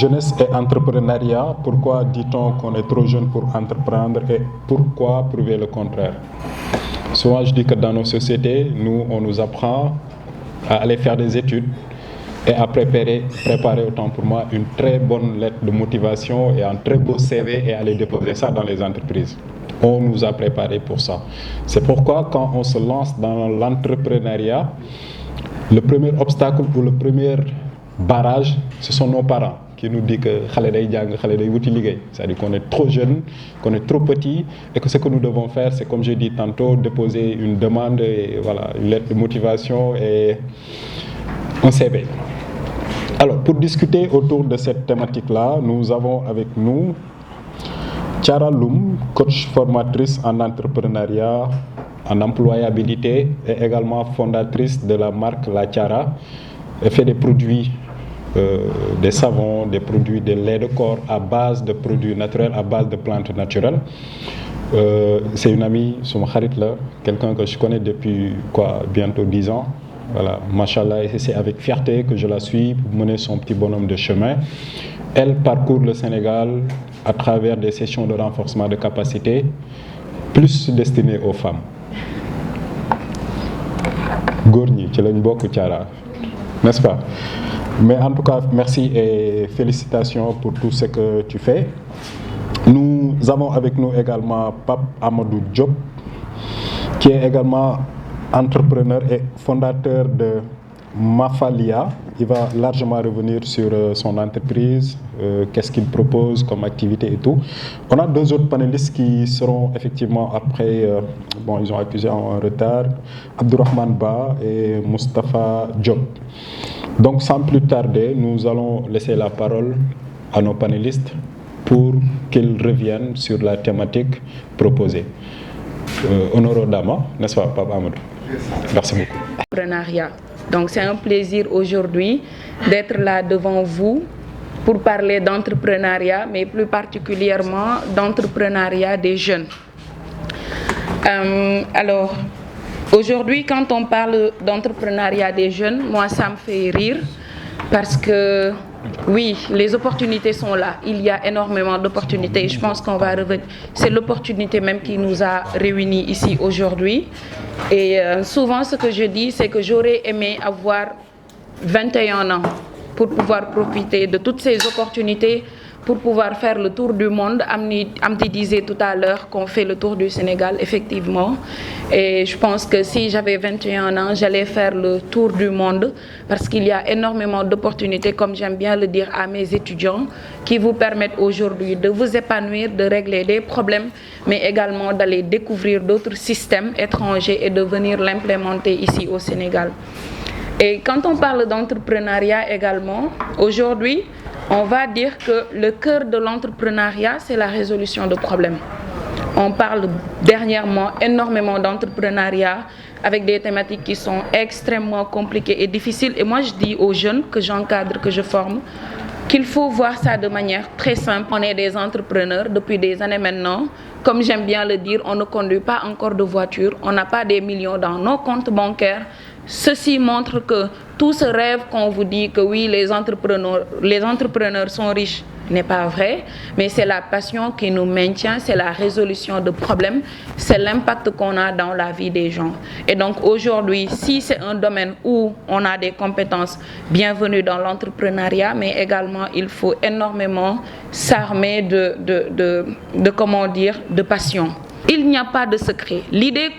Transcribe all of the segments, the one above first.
Jeunesse et entrepreneuriat, pourquoi dit-on qu'on est trop jeune pour entreprendre et pourquoi prouver le contraire? Souvent je dis que dans nos sociétés, on nous apprend à aller faire des études et à préparer autant pour moi une très bonne lettre de motivation et un très beau CV et aller déposer ça dans les entreprises. On nous a préparé pour ça. C'est pourquoi quand on se lance dans l'entrepreneuriat, le premier obstacle ou le premier barrage, ce sont nos parents qui nous disent que c'est-à-dire qu'on est trop jeune, qu'on est trop petit et que ce que nous devons faire, c'est comme j'ai dit tantôt, déposer une demande, et voilà, une lettre de motivation et un CV. Alors, pour discuter autour de cette thématique-là, nous avons avec nous Thiara Loum, coach formatrice en entrepreneuriat, en employabilité et également fondatrice de la marque La Thiara. Elle fait des produits, des savons, des produits de lait de corps à base de produits naturels, à base de plantes naturelles. C'est une amie, quelqu'un que je connais depuis bientôt 10 ans. Voilà, machallah, et c'est avec fierté que je la suis pour mener son petit bonhomme de chemin. Elle parcourt le Sénégal à travers des sessions de renforcement de capacité, plus destinées aux femmes. Gourni, tu l'as beaucoup, Thiara, n'est-ce pas? Mais en tout cas, merci et félicitations pour tout ce que tu fais. Nous avons avec nous également Pape Amadou Diop, qui est également entrepreneur et fondateur de Mafalia. Il va largement revenir sur son entreprise, qu'est-ce qu'il propose comme activité et tout. On a deux autres panélistes qui seront effectivement après, ils ont accusé en retard, Abdourahmane Ba et Moustapha Diop. Donc sans plus tarder, nous allons laisser la parole à nos panélistes pour qu'ils reviennent sur la thématique proposée. Honorable Dama, n'est-ce pas, Papa Amadou? Merci beaucoup. Entrepreneuriat. Donc c'est un plaisir aujourd'hui d'être là devant vous pour parler d'entrepreneuriat, mais plus particulièrement d'entrepreneuriat des jeunes. Alors, aujourd'hui, quand on parle d'entrepreneuriat des jeunes, moi ça me fait rire parce que oui, les opportunités sont là. Il y a énormément d'opportunités. Je pense qu'on va revenir. C'est l'opportunité même qui nous a réunis ici aujourd'hui. Et souvent, ce que je dis, c'est que j'aurais aimé avoir 21 ans pour pouvoir profiter de toutes ces opportunités, pour pouvoir faire le tour du monde. Amdi disait tout à l'heure qu'on fait le tour du Sénégal, effectivement. Et je pense que si j'avais 21 ans, j'allais faire le tour du monde parce qu'il y a énormément d'opportunités, comme j'aime bien le dire à mes étudiants, qui vous permettent aujourd'hui de vous épanouir, de régler des problèmes, mais également d'aller découvrir d'autres systèmes étrangers et de venir l'implémenter ici au Sénégal. Et quand on parle d'entrepreneuriat également, aujourd'hui, on va dire que le cœur de l'entrepreneuriat, c'est la résolution de problèmes. On parle dernièrement énormément d'entrepreneuriat avec des thématiques qui sont extrêmement compliquées et difficiles. Et moi, je dis aux jeunes que j'encadre, que je forme, qu'il faut voir ça de manière très simple. On est des entrepreneurs depuis des années maintenant. Comme j'aime bien le dire, on ne conduit pas encore de voiture, on n'a pas des millions dans nos comptes bancaires. Ceci montre que tout ce rêve qu'on vous dit que oui, les entrepreneurs sont riches, n'est pas vrai, mais c'est la passion qui nous maintient, c'est la résolution de problèmes, c'est l'impact qu'on a dans la vie des gens. Et donc aujourd'hui, si c'est un domaine où on a des compétences, bienvenue dans l'entrepreneuriat, mais également il faut énormément s'armer de passion. Il n'y a pas de secret. L'idée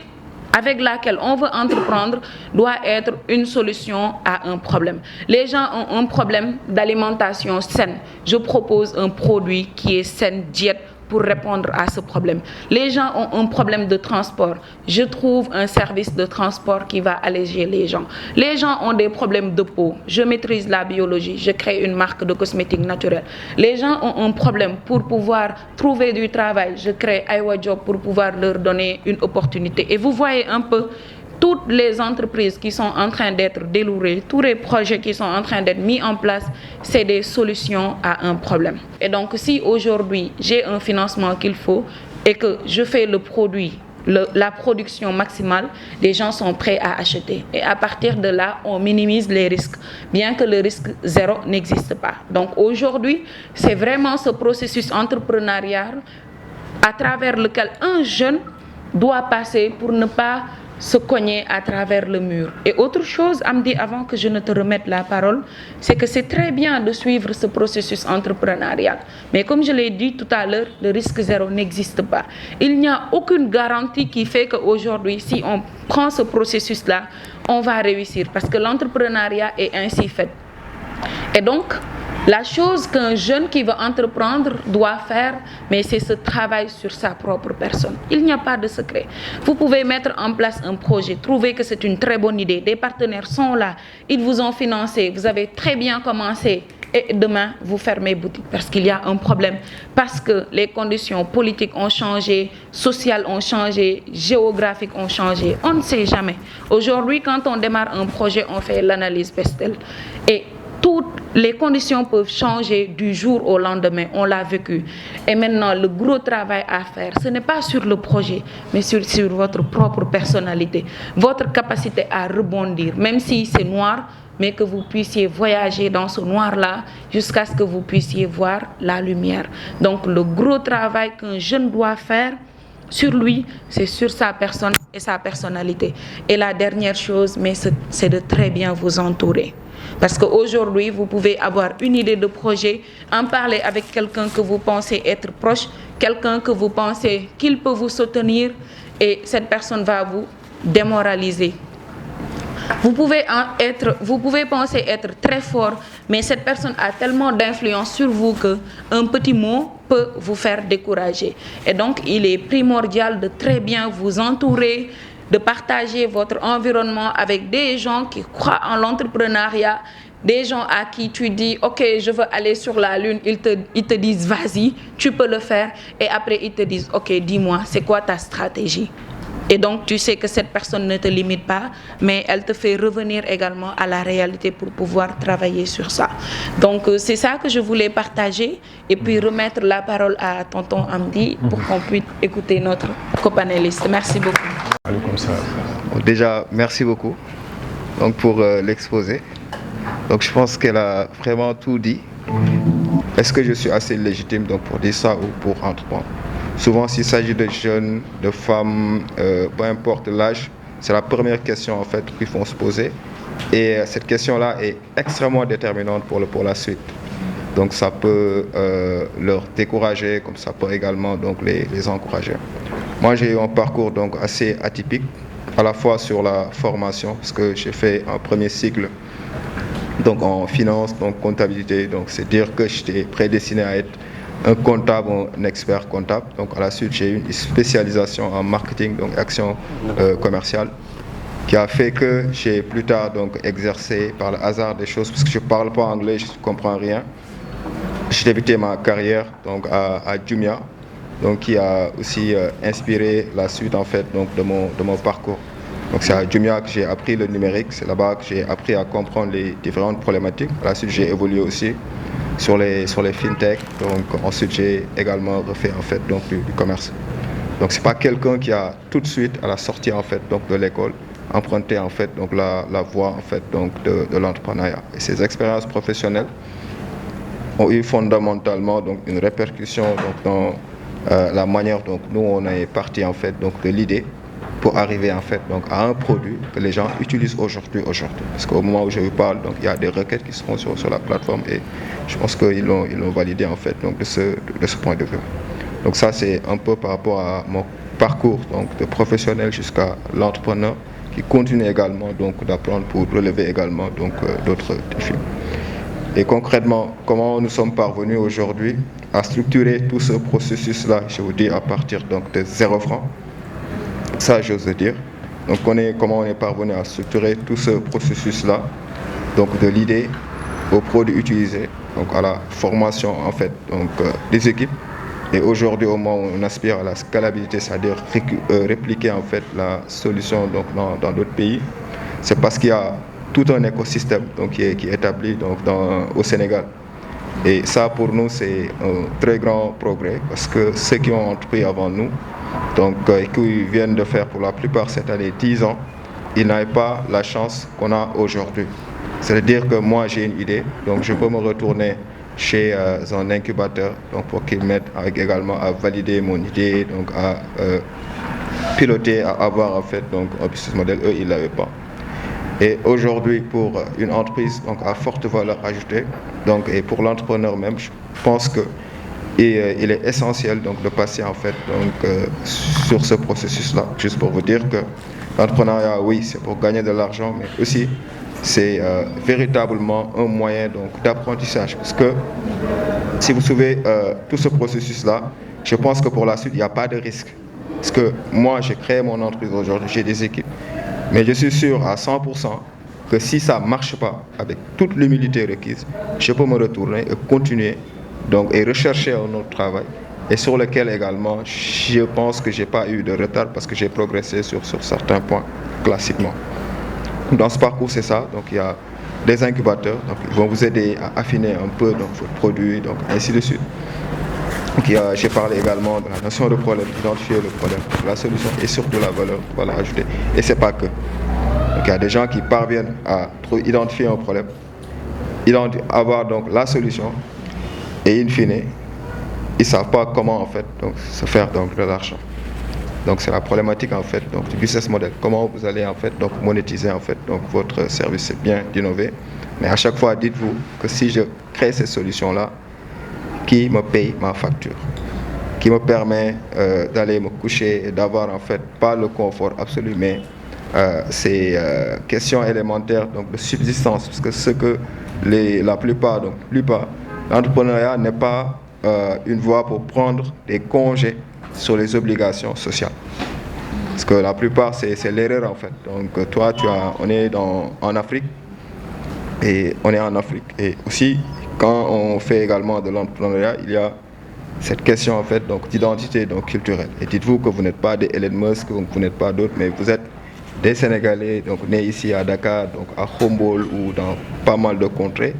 avec laquelle on veut entreprendre doit être une solution à un problème. Les gens ont un problème d'alimentation saine. Je propose un produit qui est saine, diète, pour répondre à ce problème. Les gens ont un problème de transport. Je trouve un service de transport qui va alléger les gens. Les gens ont des problèmes de peau. Je maîtrise la biologie. Je crée une marque de cosmétiques naturels. Les gens ont un problème pour pouvoir trouver du travail. Je crée Aiwa Job pour pouvoir leur donner une opportunité. Et vous voyez un peu toutes les entreprises qui sont en train d'être délouées, tous les projets qui sont en train d'être mis en place, c'est des solutions à un problème. Et donc si aujourd'hui j'ai un financement qu'il faut et que je fais le produit la production maximale, les gens sont prêts à acheter. Et à partir de là, on minimise les risques, bien que le risque zéro n'existe pas. Donc aujourd'hui, c'est vraiment ce processus entrepreneurial à travers lequel un jeune doit passer pour ne pas se cogner à travers le mur. Et autre chose, Amdi, avant que je ne te remette la parole, c'est que c'est très bien de suivre ce processus entrepreneurial. Mais comme je l'ai dit tout à l'heure, le risque zéro n'existe pas. Il n'y a aucune garantie qui fait qu'aujourd'hui, si on prend ce processus-là, on va réussir. Parce que l'entrepreneuriat est ainsi fait. Et donc, la chose qu'un jeune qui veut entreprendre doit faire, mais c'est ce travail sur sa propre personne. Il n'y a pas de secret. Vous pouvez mettre en place un projet, trouver que c'est une très bonne idée. Des partenaires sont là, ils vous ont financé, vous avez très bien commencé. Et demain, vous fermez boutique parce qu'il y a un problème. Parce que les conditions politiques ont changé, sociales ont changé, géographiques ont changé. On ne sait jamais. Aujourd'hui, quand on démarre un projet, on fait l'analyse Pestel. Et toutes les conditions peuvent changer du jour au lendemain, on l'a vécu. Et maintenant, le gros travail à faire, ce n'est pas sur le projet, mais sur votre propre personnalité, votre capacité à rebondir, même si c'est noir, mais que vous puissiez voyager dans ce noir-là jusqu'à ce que vous puissiez voir la lumière. Donc, le gros travail qu'un jeune doit faire sur lui, c'est sur sa personne et sa personnalité. Et la dernière chose, mais c'est de très bien vous entourer. Parce qu'aujourd'hui, vous pouvez avoir une idée de projet, en parler avec quelqu'un que vous pensez être proche, quelqu'un que vous pensez qu'il peut vous soutenir, et cette personne va vous démoraliser. Vous pouvez penser être très fort, mais cette personne a tellement d'influence sur vous qu'un petit mot peut vous faire décourager. Et donc, il est primordial de très bien vous entourer, de partager votre environnement avec des gens qui croient en l'entrepreneuriat, des gens à qui tu dis « Ok, je veux aller sur la lune », ils te disent « Vas-y, tu peux le faire ». Et après, ils te disent « Ok, dis-moi, c'est quoi ta stratégie ?» Et donc, tu sais que cette personne ne te limite pas, mais elle te fait revenir également à la réalité pour pouvoir travailler sur ça. Donc, c'est ça que je voulais partager et puis remettre la parole à tonton Amdi pour qu'on puisse écouter notre copanéliste. Merci beaucoup. Déjà, merci beaucoup donc, pour l'exposé. Donc, je pense qu'elle a vraiment tout dit. Est-ce que je suis assez légitime donc, pour dire ça ou pour entreprendre? Souvent, s'il s'agit de jeunes, de femmes, peu importe l'âge, c'est la première question en fait qu'il faut se poser. Et cette question-là est extrêmement déterminante pour la suite. Donc, ça peut leur décourager, comme ça peut également donc, les encourager. Moi, j'ai eu un parcours donc, assez atypique, à la fois sur la formation, parce que j'ai fait un premier cycle donc, en finance, donc comptabilité. Donc, c'est dire que j'étais prédestiné à être un comptable, un expert comptable. Donc à la suite, j'ai eu une spécialisation en marketing, donc action commerciale, qui a fait que j'ai plus tard donc exercé par le hasard des choses, parce que je ne parle pas anglais, je ne comprends rien. J'ai débuté ma carrière donc à Jumia, donc qui a aussi inspiré la suite en fait donc de mon parcours. Donc c'est à Jumia que j'ai appris le numérique, c'est là-bas que j'ai appris à comprendre les différentes problématiques. À la suite, j'ai évolué aussi sur les fintech, donc ensuite j'ai également refait en fait donc du commerce. Donc c'est pas quelqu'un qui a tout de suite à la sortie en fait donc de l'école emprunté en fait donc la voie en fait donc de l'entrepreneuriat. Et ces expériences professionnelles ont eu fondamentalement donc une répercussion donc dans la manière dont nous on est parti en fait donc de l'idée pour arriver en fait donc à un produit que les gens utilisent aujourd'hui. Parce qu'au moment où je vous parle, donc il y a des requêtes qui se font sur la plateforme et je pense qu'ils l'ont validé en fait donc de ce point de vue. Donc ça c'est un peu par rapport à mon parcours donc de professionnel jusqu'à l'entrepreneur qui continue également donc d'apprendre pour relever également donc d'autres défis. Et concrètement, comment nous sommes parvenus aujourd'hui à structurer tout ce processus-là, je vous dis à partir donc de 0 francs. Ça, j'ose dire. Donc, comment on est parvenu à structurer tout ce processus-là, donc de l'idée au produit utilisé, donc à la formation en fait, donc des équipes. Et aujourd'hui, au moment où on aspire à la scalabilité, c'est-à-dire répliquer en fait la solution donc dans d'autres pays, c'est parce qu'il y a tout un écosystème donc qui est établi donc au Sénégal. Et ça, pour nous, c'est un très grand progrès parce que ceux qui ont entrepris avant nous donc qui viennent de faire pour la plupart cette année 10 ans, ils n'avaient pas la chance qu'on a aujourd'hui. C'est-à-dire que moi j'ai une idée, donc je peux me retourner chez un incubateur donc pour qu'il m'aide également à valider mon idée, donc à piloter, à avoir en fait donc un business model. Eux ils l'avaient pas. Et aujourd'hui, pour une entreprise donc à forte valeur ajoutée, donc et pour l'entrepreneur même, je pense que il est essentiel donc de passer en fait donc sur ce processus-là. Juste pour vous dire que l'entrepreneuriat, oui, c'est pour gagner de l'argent, mais aussi c'est véritablement un moyen donc d'apprentissage. Parce que si vous suivez tout ce processus-là, je pense que pour la suite, il n'y a pas de risque. Parce que moi, j'ai créé mon entreprise aujourd'hui, j'ai des équipes. Mais je suis sûr à 100% que si ça ne marche pas avec toute l'humilité requise, je peux me retourner et continuer donc, et rechercher un autre travail et sur lequel également je pense que je n'ai pas eu de retard parce que j'ai progressé sur certains points classiquement. Dans ce parcours, c'est ça. Donc, il y a des incubateurs donc, ils vont vous aider à affiner un peu donc, votre produit, donc, ainsi de suite. J'ai parlé également de la notion de problème, d'identifier le problème, la solution et surtout la valeur ajoutée. Et ce n'est pas que. Donc, il y a des gens qui parviennent à identifier un problème, avoir donc la solution et in fine, ils ne savent pas comment en fait donc, se faire donc, de l'argent. Donc c'est la problématique en fait donc, du business model. Comment vous allez en fait donc, monétiser en fait donc, votre service. C'est bien d'innover, mais à chaque fois dites-vous que si je crée ces solutions-là, qui me paye ma facture, qui me permet d'aller me coucher et d'avoir en fait pas le confort absolu, mais ces questions élémentaires donc, de subsistance, parce que ce que la plupart, l'entrepreneuriat n'est pas une voie pour prendre des congés sur les obligations sociales. Parce que la plupart, c'est l'erreur en fait. Donc toi, on est en Afrique, et on est en Afrique. Et aussi, quand on fait également de l'entrepreneuriat, il y a cette question en fait donc d'identité donc culturelle. Et dites-vous que vous n'êtes pas des Elon Musk, vous n'êtes pas d'autres, mais vous êtes des Sénégalais donc nés ici à Dakar, donc à Khombole ou dans pas mal de contrées.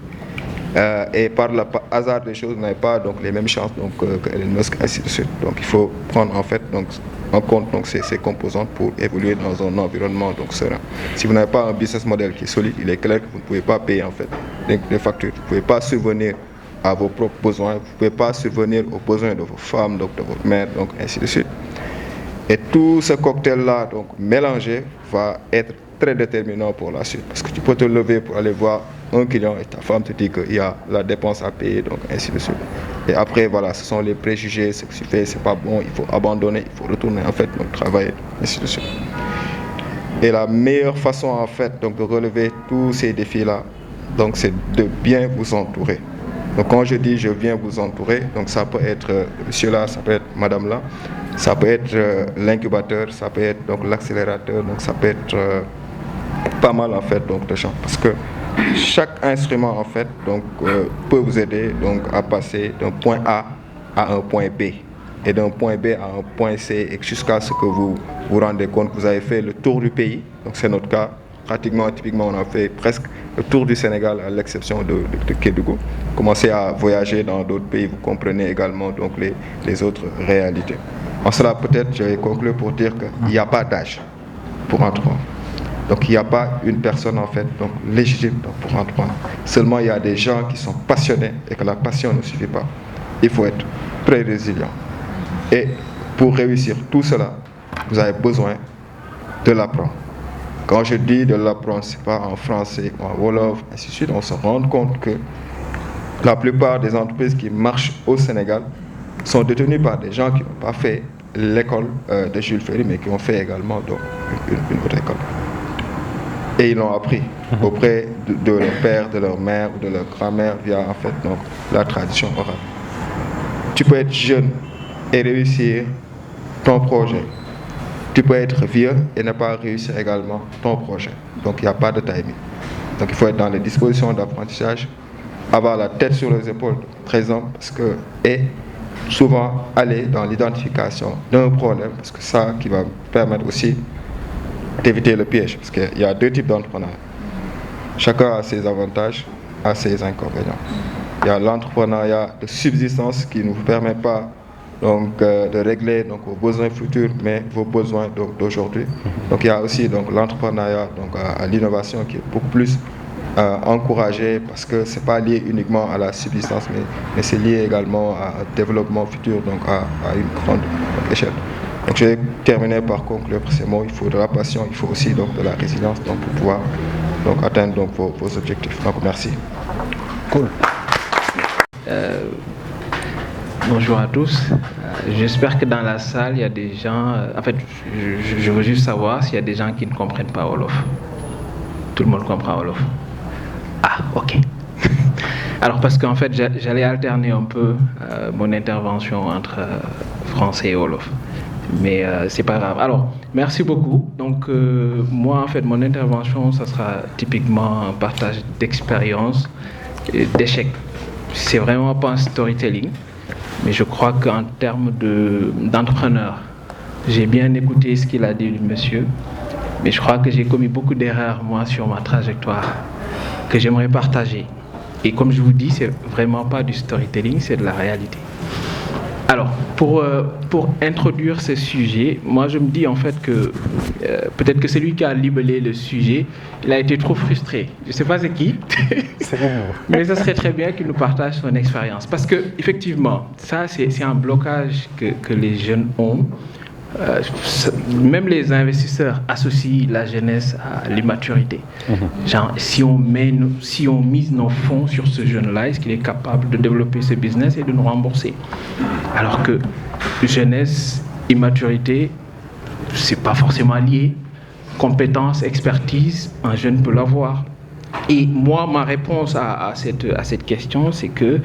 Et par le hasard des choses, vous n'avez pas donc les mêmes chances donc que Elon Musk, ainsi de suite. Donc il faut prendre en fait donc en compte donc ces composantes pour évoluer dans un environnement donc serein. Si vous n'avez pas un business model qui est solide, il est clair que vous ne pouvez pas payer en fait des factures. Vous ne pouvez pas subvenir à vos propres besoins, vous ne pouvez pas subvenir aux besoins de vos femmes, donc de votre mère, donc ainsi de suite. Et tout ce cocktail-là donc mélangé va être très déterminant pour la suite. Parce que tu peux te lever pour aller voir un client et ta femme te dit qu'il y a la dépense à payer, donc ainsi de suite. Et après, voilà, ce sont les préjugés, ce que tu fais, c'est pas bon, il faut abandonner, il faut retourner en fait, donc travailler, ainsi de suite. Et la meilleure façon en fait donc, de relever tous ces défis-là, donc c'est de bien vous entourer. Donc quand je dis je viens vous entourer, donc ça peut être monsieur-là, ça peut être madame-là, ça peut être l'incubateur, ça peut être donc l'accélérateur, donc ça peut être pas mal en fait donc de gens. Parce que chaque instrument en fait donc peut vous aider donc à passer d'un point A à un point B et d'un point B à un point C et jusqu'à ce que vous vous rendez compte que vous avez fait le tour du pays. Donc c'est notre cas. Typiquement, on a fait presque le tour du Sénégal à l'exception de Kédougou. Commencez à voyager dans d'autres pays, vous comprenez également donc les autres réalités. En cela, peut-être, je vais conclure pour dire qu'il n'y a pas d'âge pour entreprendre. Donc, il n'y a pas une personne, en fait, donc, légitime pour entreprendre. Seulement, il y a des gens qui sont passionnés et que la passion ne suffit pas. Il faut être très résilient. Et pour réussir tout cela, vous avez besoin de l'apprendre. Quand je dis de l'apprendre, ce n'est pas en français, en wolof, ainsi de suite. On se rend compte que la plupart des entreprises qui marchent au Sénégal sont détenues par des gens qui n'ont pas fait l'école de Jules Ferry, mais qui ont fait également donc, une autre école. Et ils l'ont appris auprès de leur père, de leur mère ou de leur grand-mère via en fait donc, la tradition orale. Tu peux être jeune et réussir ton projet. Tu peux être vieux et ne pas réussir également ton projet. Donc il n'y a pas de timing. Donc il faut être dans les dispositions d'apprentissage, avoir la tête sur les épaules, présent, et souvent aller dans l'identification d'un problème, parce que ça qui va permettre aussi d'éviter le piège. Parce qu'il y a deux types d'entrepreneurs. Chacun a ses avantages, a ses inconvénients. Il y a l'entrepreneuriat de subsistance qui ne vous permet pas donc de régler donc vos besoins futurs, mais vos besoins donc d'aujourd'hui. Donc il y a aussi donc l'entrepreneuriat donc à l'innovation qui est beaucoup plus encouragé parce que c'est pas lié uniquement à la subsistance, mais c'est lié également au développement futur, donc à une grande échelle. Donc je vais terminer par conclure ces mots. Il faut de la passion, il faut aussi donc de la résilience donc pour pouvoir donc atteindre donc vos objectifs. Donc merci. Cool. Bonjour à tous. J'espère que dans la salle, il y a des gens... en fait, je veux juste savoir s'il y a des gens qui ne comprennent pas Wolof. Tout le monde comprend Wolof? Ah, ok. Alors, parce qu'en fait, j'allais alterner un peu mon intervention entre français et Wolof. Mais c'est pas grave. Alors, merci beaucoup. Donc, moi, en fait, mon intervention, ça sera typiquement un partage d'expérience et d'échecs. C'est vraiment pas un storytelling. Mais je crois qu'en termes d'entrepreneur, j'ai bien écouté ce qu'il a dit, le monsieur. Mais je crois que j'ai commis beaucoup d'erreurs, moi, sur ma trajectoire, que j'aimerais partager. Et comme je vous dis, c'est vraiment pas du storytelling, c'est de la réalité. Alors, pour introduire ce sujet, moi je me dis en fait que peut-être que celui qui a libellé le sujet, il a été trop frustré. Je ne sais pas c'est qui, mais ce serait très bien qu'il nous partage son expérience. Parce que effectivement, ça c'est un blocage que les jeunes ont. Même les investisseurs associent la jeunesse à l'immaturité. Genre, si on mise nos fonds sur ce jeune-là, est-ce qu'il est capable de développer ce business et de nous rembourser? Alors que jeunesse, immaturité, c'est pas forcément lié. Compétence, expertise, un jeune peut l'avoir. Et moi, ma réponse à cette question, c'est que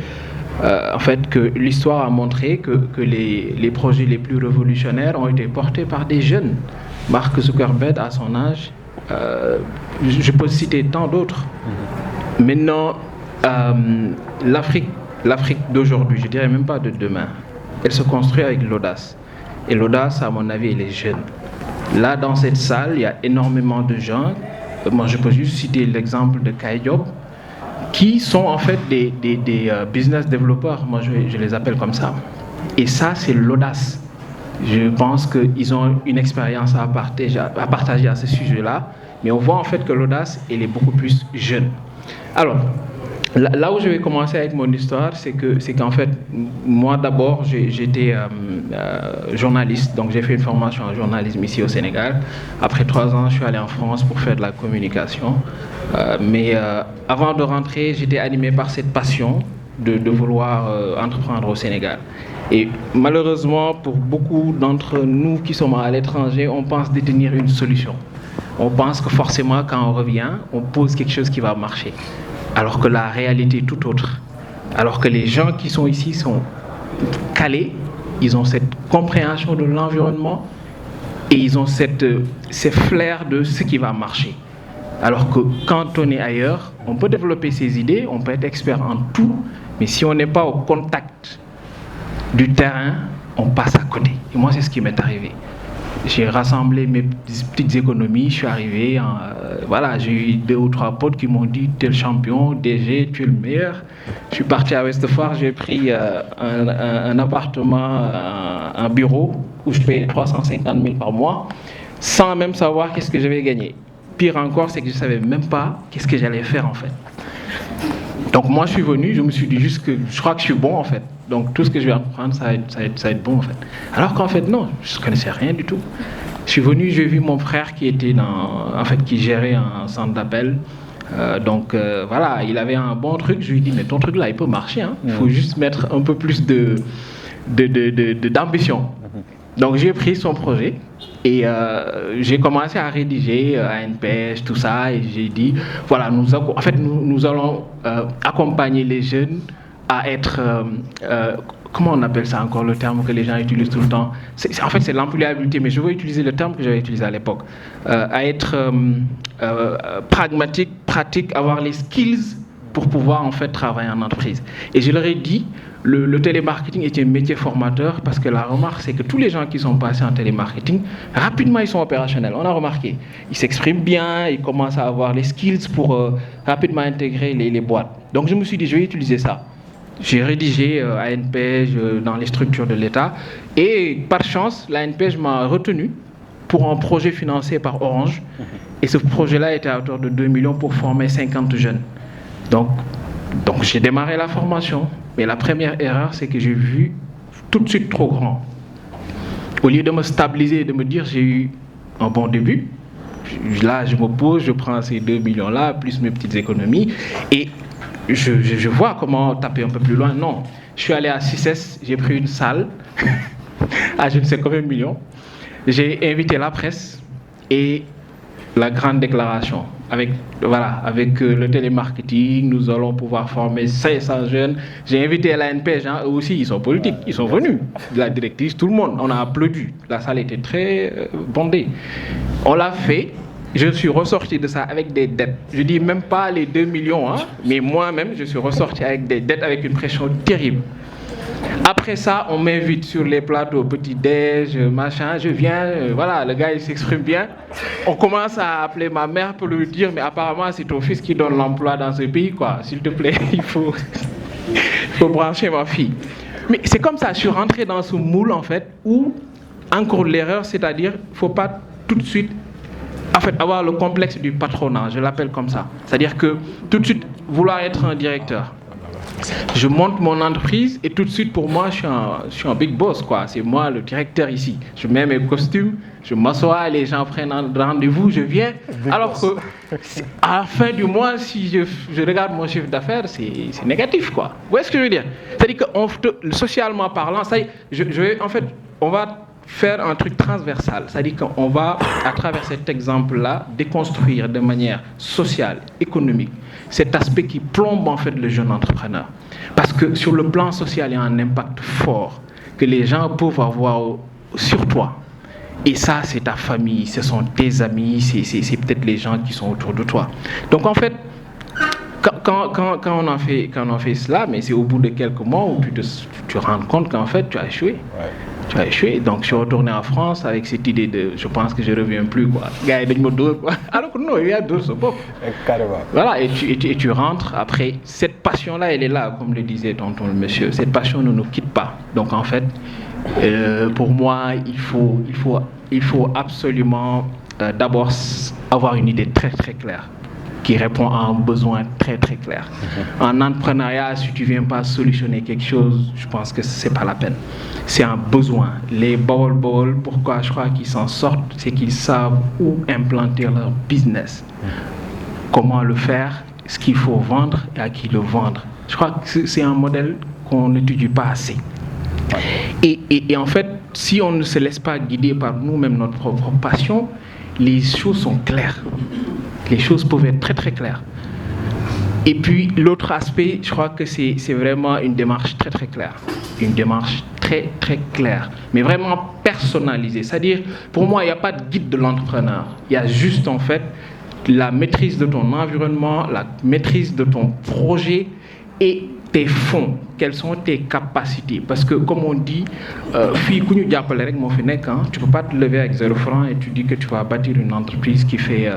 en fait, que l'histoire a montré que les projets les plus révolutionnaires ont été portés par des jeunes. Mark Zuckerberg, à son âge, je peux citer tant d'autres. Maintenant, l'Afrique d'aujourd'hui, je dirais même pas de demain, elle se construit avec l'audace. Et l'audace, à mon avis, elle est jeune. Là, dans cette salle, il y a énormément de gens. Moi, je peux juste citer l'exemple de Kai Diop, qui sont en fait des business développeurs, moi je les appelle comme ça. Et ça, c'est l'audace. Je pense qu'ils ont une expérience à partager à ce sujet-là, mais on voit en fait que l'audace, elle est beaucoup plus jeune. Alors, là où je vais commencer avec mon histoire, c'est qu'en fait, moi d'abord, j'étais journaliste, donc j'ai fait une formation en journalisme ici au Sénégal. Après 3 ans, je suis allé en France pour faire de la communication. Mais avant de rentrer, j'étais animé par cette passion de vouloir entreprendre au Sénégal. Et malheureusement, pour beaucoup d'entre nous qui sommes à l'étranger, on pense détenir une solution. On pense que forcément, quand on revient, on pose quelque chose qui va marcher. Alors que la réalité est tout autre. Alors que les gens qui sont ici sont calés, ils ont cette compréhension de l'environnement et ils ont ces flairs de ce qui va marcher. Alors que quand on est ailleurs, on peut développer ses idées, on peut être expert en tout, mais si on n'est pas au contact du terrain, on passe à côté. Et moi, c'est ce qui m'est arrivé. J'ai rassemblé mes petites économies, je suis arrivé, voilà, j'ai eu 2 ou 3 potes qui m'ont dit « T'es le champion, DG, tu es le meilleur ». Je suis parti à Westphal, j'ai pris un appartement, un bureau où je payais 350 000 par mois, sans même savoir qu'est-ce que je vais gagner. Pire encore, c'est que je ne savais même pas qu'est-ce que j'allais faire en fait. Donc moi je suis venu, je me suis dit juste que je crois que je suis bon en fait. Donc tout ce que je vais apprendre, ça va être bon en fait. Alors qu'en fait non, je ne connaissais rien du tout. Je suis venu, j'ai vu mon frère qui était qui gérait un centre d'appel. Voilà, il avait un bon truc. Je lui ai dit mais ton truc là il peut marcher, hein. Il faut juste mettre un peu plus d'ambition. Donc j'ai pris son projet et j'ai commencé à rédiger ANPS, tout ça, et j'ai dit voilà, nous allons accompagner les jeunes à être comment on appelle ça encore, le terme que les gens utilisent tout le temps, c'est l'employabilité, mais je veux utiliser le terme que j'avais utilisé à l'époque, à être pragmatique, pratique, avoir les skills pour pouvoir en fait travailler en entreprise. Et je leur ai dit, le télémarketing est un métier formateur parce que la remarque, c'est que tous les gens qui sont passés en télémarketing, rapidement ils sont opérationnels. On a remarqué, ils s'expriment bien, ils commencent à avoir les skills pour rapidement intégrer les boîtes. Donc je me suis dit, je vais utiliser ça. J'ai rédigé ANPEJ dans les structures de l'État et par chance, l'ANPEJ m'a retenu pour un projet financé par Orange. Et ce projet-là était à hauteur de 2 millions pour former 50 jeunes. Donc j'ai démarré la formation. Mais la première erreur, c'est que j'ai vu tout de suite trop grand. Au lieu de me stabiliser et de me dire j'ai eu un bon début, là je me pose, je prends ces 2 millions-là, plus mes petites économies, et je vois comment taper un peu plus loin. Non, je suis allé à 6S, j'ai pris une salle à je ne sais combien de millions. J'ai invité la presse et la grande déclaration. Avec le télémarketing, nous allons pouvoir former 500 jeunes. J'ai invité l'ANPEJ, eux aussi, ils sont politiques, ils sont venus. La directrice, tout le monde, on a applaudi. La salle était très bondée. On l'a fait. Je suis ressorti de ça avec des dettes. Je dis même pas les 2 millions, mais moi-même, je suis ressorti avec des dettes, avec une pression terrible. Après ça, on m'invite sur les plateaux, petit-déj, machin, je viens, voilà, le gars il s'exprime bien. On commence à appeler ma mère pour lui dire, mais apparemment c'est ton fils qui donne l'emploi dans ce pays, quoi. S'il te plaît, il faut brancher ma fille. Mais c'est comme ça, je suis rentré dans ce moule, en fait, où, encore l'erreur, c'est-à-dire, il ne faut pas tout de suite, en fait, avoir le complexe du patronat, je l'appelle comme ça. C'est-à-dire que, tout de suite, vouloir être un directeur. Je monte mon entreprise et tout de suite, pour moi, je suis un big boss, quoi. C'est moi le directeur ici. Je mets mes costumes, je m'assois, les gens prennent un rendez-vous, je viens. Alors que, à la fin du mois, si je regarde mon chiffre d'affaires, c'est négatif, quoi. Vous voyez ce que je veux dire? C'est-à-dire que, socialement parlant, ça y est, en fait, on va faire un truc transversal. C'est-à-dire qu'on va, à travers cet exemple-là, déconstruire de manière sociale, économique, cet aspect qui plombe en fait le jeune entrepreneur. Parce que sur le plan social, il y a un impact fort que les gens peuvent avoir sur toi. Et ça, c'est ta famille, ce sont tes amis, c'est peut-être les gens qui sont autour de toi. Donc en fait, quand on a fait cela, mais c'est au bout de quelques mois où tu te rends compte qu'en fait, tu as échoué. Ouais. Tu as échoué. Donc, je suis retourné en France avec cette idée de je pense que je ne reviens plus, quoi. Gars, il me dort, quoi. Alors que non, il y a d'autres pop. Carrément. Voilà, et tu rentres. Après, cette passion-là, elle est là, comme le disait tonton le monsieur. Cette passion ne nous quitte pas. Donc, en fait, pour moi, il faut absolument d'abord avoir une idée très, très claire qui répond à un besoin très très clair. En entrepreneuriat, si tu ne viens pas solutionner quelque chose, je pense que ce n'est pas la peine. C'est un besoin. Les Baol, pourquoi je crois qu'ils s'en sortent, c'est qu'ils savent où implanter leur business. Comment le faire, ce qu'il faut vendre et à qui le vendre. Je crois que c'est un modèle qu'on n'étudie pas assez. Et en fait, si on ne se laisse pas guider par nous-mêmes notre propre passion, les choses sont claires. Les choses peuvent être très très claires. Et puis l'autre aspect, je crois que c'est vraiment une démarche très très claire. Une démarche très très claire, mais vraiment personnalisée. C'est-à-dire, pour moi, il n'y a pas de guide de l'entrepreneur. Il y a juste en fait la maîtrise de ton environnement, la maîtrise de ton projet et tes fonds, quelles sont tes capacités. Parce que, comme on dit, tu ne peux pas te lever avec 0 francs et tu dis que tu vas bâtir une entreprise qui fait, je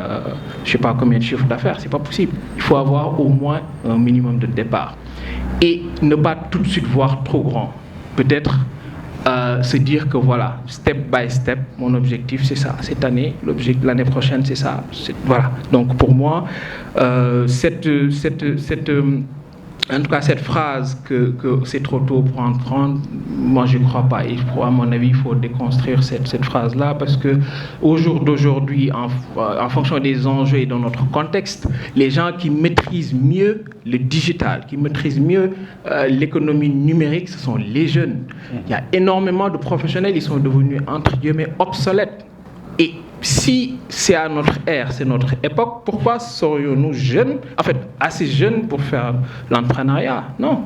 ne sais pas combien de chiffres d'affaires. Ce n'est pas possible. Il faut avoir au moins un minimum de départ. Et ne pas tout de suite voir trop grand. Peut-être se dire que voilà, step by step, mon objectif c'est ça. Cette année, l'année prochaine c'est ça. Voilà. Donc pour moi, en tout cas, cette phrase que c'est trop tôt pour en prendre, moi je ne crois pas. Et à mon avis, il faut déconstruire cette phrase-là parce qu'au jour d'aujourd'hui, en fonction des enjeux et dans notre contexte, les gens qui maîtrisent mieux le digital, qui maîtrisent mieux l'économie numérique, ce sont les jeunes. Il y a énormément de professionnels, ils sont devenus entre guillemets obsolètes. Et si c'est à notre ère, c'est notre époque, pourquoi serions-nous jeunes, en fait, assez jeunes pour faire l'entrepreneuriat? Non,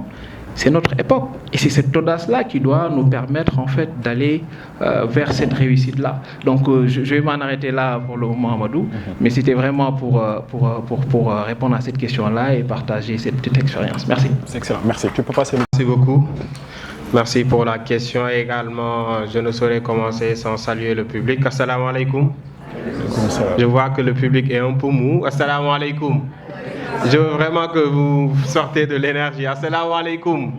c'est notre époque. Et c'est cette audace-là qui doit nous permettre, en fait, d'aller vers cette réussite-là. Donc, je vais m'en arrêter là pour le moment, Amadou. Mais c'était vraiment pour répondre à cette question-là et partager cette petite expérience. Merci. C'est excellent. Merci. Tu peux passer. Merci beaucoup. Merci pour la question également. Je ne saurais commencer sans saluer le public. Assalamu alaikum. Je vois que le public est un peu mou. Assalamu alaikum. Je veux vraiment que vous sortez de l'énergie. Assalamu alaikum.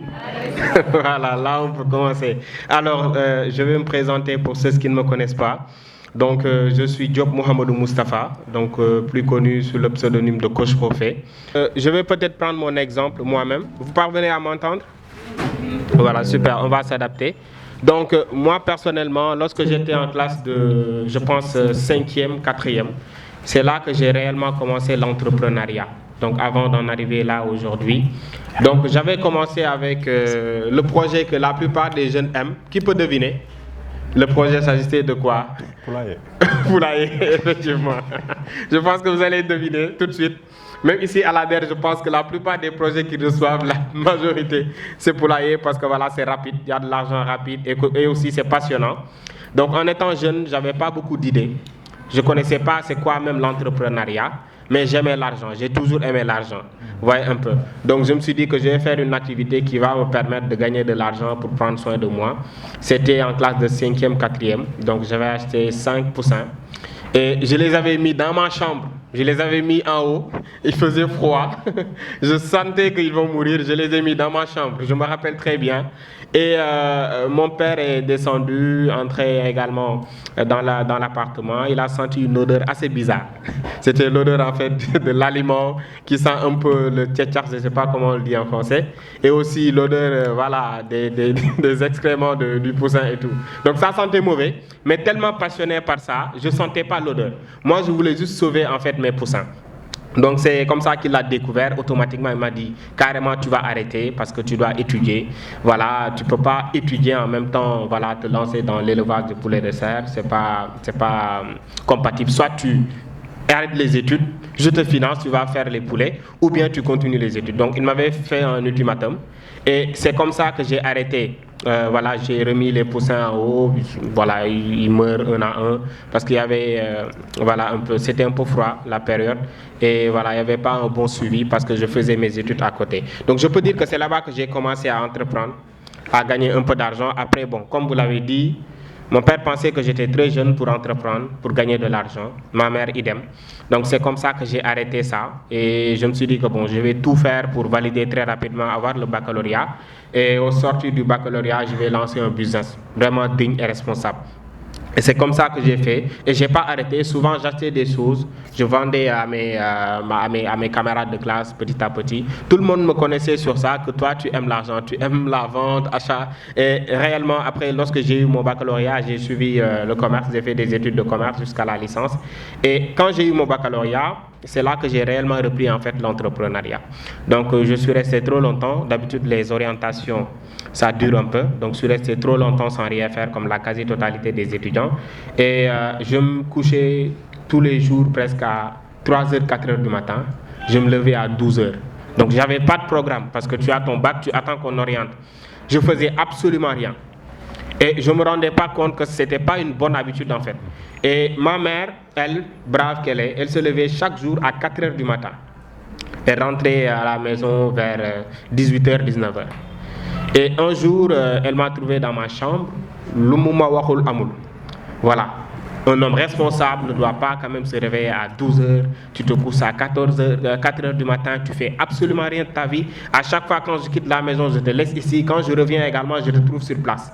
Voilà, là on peut commencer. Alors, je vais me présenter pour ceux qui ne me connaissent pas. Donc, je suis Diop Mohamedou Moustapha, donc plus connu sous le pseudonyme de Coach Profet. Je vais peut-être prendre mon exemple moi-même. Vous parvenez à m'entendre? Voilà, super, on va s'adapter. Donc, moi personnellement, lorsque j'étais en classe de, je pense, 5e, 4e, c'est là que j'ai réellement commencé l'entrepreneuriat. Donc, avant d'en arriver là aujourd'hui. Donc, j'avais commencé avec le projet que la plupart des jeunes aiment. Qui peut deviner? Le projet s'agissait de quoi? Poulailler. Poulailler, effectivement. Je pense que vous allez deviner tout de suite. Même ici à l'ADER, je pense que la plupart des projets qui reçoivent, la majorité, c'est poulailler parce que voilà, c'est rapide, il y a de l'argent rapide et aussi c'est passionnant. Donc en étant jeune, je n'avais pas beaucoup d'idées. Je ne connaissais pas c'est quoi même l'entrepreneuriat, mais j'aimais l'argent, j'ai toujours aimé l'argent. Vous voyez un peu. Donc je me suis dit que je vais faire une activité qui va me permettre de gagner de l'argent pour prendre soin de moi. C'était en classe de 5e, 4e, donc j'avais acheté 5 poussins. Et je les avais mis dans ma chambre, je les avais mis en haut, il faisait froid, je sentais qu'ils vont mourir, je les ai mis dans ma chambre, je me rappelle très bien. Et mon père est descendu, entré également dans l'appartement, il a senti une odeur assez bizarre. C'était l'odeur en fait de l'aliment qui sent un peu le tchétchak, je ne sais pas comment on le dit en français, et aussi l'odeur voilà, des excréments du poussin et tout. Donc ça sentait mauvais, mais tellement passionné par ça, je ne sentais pas l'odeur. Moi je voulais juste sauver en fait mes poussins. Donc c'est comme ça qu'il l'a découvert. Automatiquement il m'a dit carrément tu vas arrêter parce que tu dois étudier. Voilà, tu peux pas étudier en même temps voilà te lancer dans l'élevage de poulets de serre. C'est pas compatible. Soit tu arrêtes les études, je te finance, tu vas faire les poulets, ou bien tu continues les études. Donc il m'avait fait un ultimatum et c'est comme ça que j'ai arrêté. Voilà, j'ai remis les poussins en haut, voilà, ils meurent un à un parce qu'il y avait, voilà, c'était un peu froid la période et voilà, il n'y avait pas un bon suivi parce que je faisais mes études à côté. Donc je peux dire que c'est là-bas que j'ai commencé à entreprendre, à gagner un peu d'argent. Après, bon, comme vous l'avez dit, mon père pensait que j'étais très jeune pour entreprendre, pour gagner de l'argent. Ma mère, idem. Donc c'est comme ça que j'ai arrêté ça. Et je me suis dit que bon, je vais tout faire pour valider très rapidement, avoir le baccalauréat. Et au sortir du baccalauréat, je vais lancer un business vraiment digne et responsable. Et c'est comme ça que j'ai fait. Et je n'ai pas arrêté. Souvent, j'achetais des choses. Je vendais à mes camarades de classe petit à petit. Tout le monde me connaissait sur ça, que toi, tu aimes l'argent, tu aimes la vente, achat. Et réellement, après, lorsque j'ai eu mon baccalauréat, j'ai suivi le commerce. J'ai fait des études de commerce jusqu'à la licence. Et quand j'ai eu mon baccalauréat, c'est là que j'ai réellement repris en fait l'entrepreneuriat. Donc, je suis resté trop longtemps. D'habitude, les orientations, ça dure un peu. Donc, je suis resté trop longtemps sans rien faire, comme la quasi-totalité des étudiants. Et je me couchais tous les jours presque à 3h, 4h du matin. Je me levais à 12h. Donc, je n'avais pas de programme parce que tu as ton bac, tu attends qu'on oriente. Je faisais absolument rien. Et je ne me rendais pas compte que ce n'était pas une bonne habitude en fait. Et ma mère, elle, brave qu'elle est, elle se levait chaque jour à 4h du matin. Elle rentrait à la maison vers 18h, 19h. Et un jour, elle m'a trouvé dans ma chambre. L'umuma wakul amul. Voilà. Un homme responsable ne doit pas quand même se réveiller à 12h. Tu te couches à 4h du matin. Tu fais absolument rien de ta vie. À chaque fois quand je quitte la maison, je te laisse ici. Quand je reviens également, je te trouve sur place.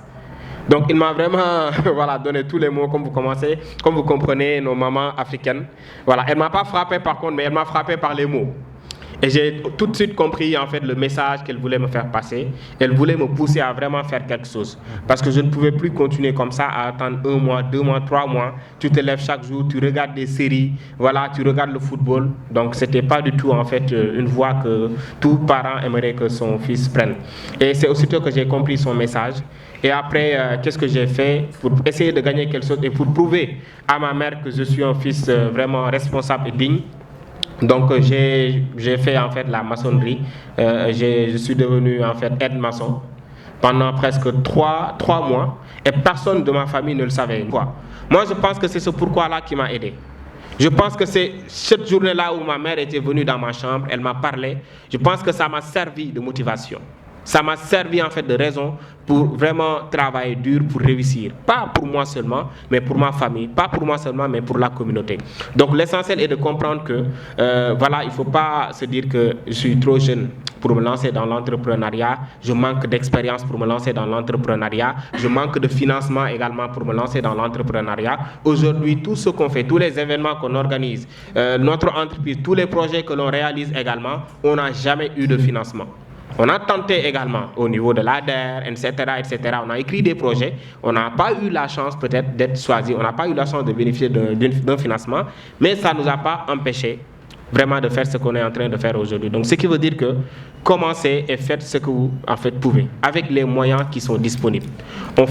Donc il m'a vraiment voilà, donné tous les mots comme vous comprenez nos mamans africaines. Voilà. Elle ne m'a pas frappé par contre, mais elle m'a frappé par les mots. Et j'ai tout de suite compris en fait le message qu'elle voulait me faire passer. Elle voulait me pousser à vraiment faire quelque chose. Parce que je ne pouvais plus continuer comme ça à attendre 1 mois, 2 mois, 3 mois. Tu te lèves chaque jour, tu regardes des séries, voilà, tu regardes le football. Donc c'était pas du tout en fait une voie que tout parent aimerait que son fils prenne. Et c'est aussitôt que j'ai compris son message. Et après, qu'est-ce que j'ai fait pour essayer de gagner quelque chose et pour prouver à ma mère que je suis un fils vraiment responsable et digne. Donc j'ai fait en fait la maçonnerie. Je suis devenu en fait aide-maçon pendant presque 3 mois et personne de ma famille ne le savait. Moi je pense que c'est ce pourquoi-là qui m'a aidé. Je pense que c'est cette journée-là où ma mère était venue dans ma chambre, elle m'a parlé. Je pense que ça m'a servi de motivation. Ça m'a servi en fait de raison pour vraiment travailler dur pour réussir. Pas pour moi seulement, mais pour ma famille. Pas pour moi seulement, mais pour la communauté. Donc l'essentiel est de comprendre que voilà, il ne faut pas se dire que je suis trop jeune pour me lancer dans l'entrepreneuriat, je manque d'expérience pour me lancer dans l'entrepreneuriat, je manque de financement également pour me lancer dans l'entrepreneuriat. Aujourd'hui, tout ce qu'on fait, tous les événements qu'on organise, notre entreprise, tous les projets que l'on réalise également, on n'a jamais eu de financement. On a tenté également au niveau de l'ADER, etc., etc. On a écrit des projets, on n'a pas eu la chance peut-être d'être choisi, on n'a pas eu la chance de bénéficier d'un financement, mais ça ne nous a pas empêché vraiment de faire ce qu'on est en train de faire aujourd'hui. Donc ce qui veut dire que commencez et faites ce que vous en fait pouvez, avec les moyens qui sont disponibles. On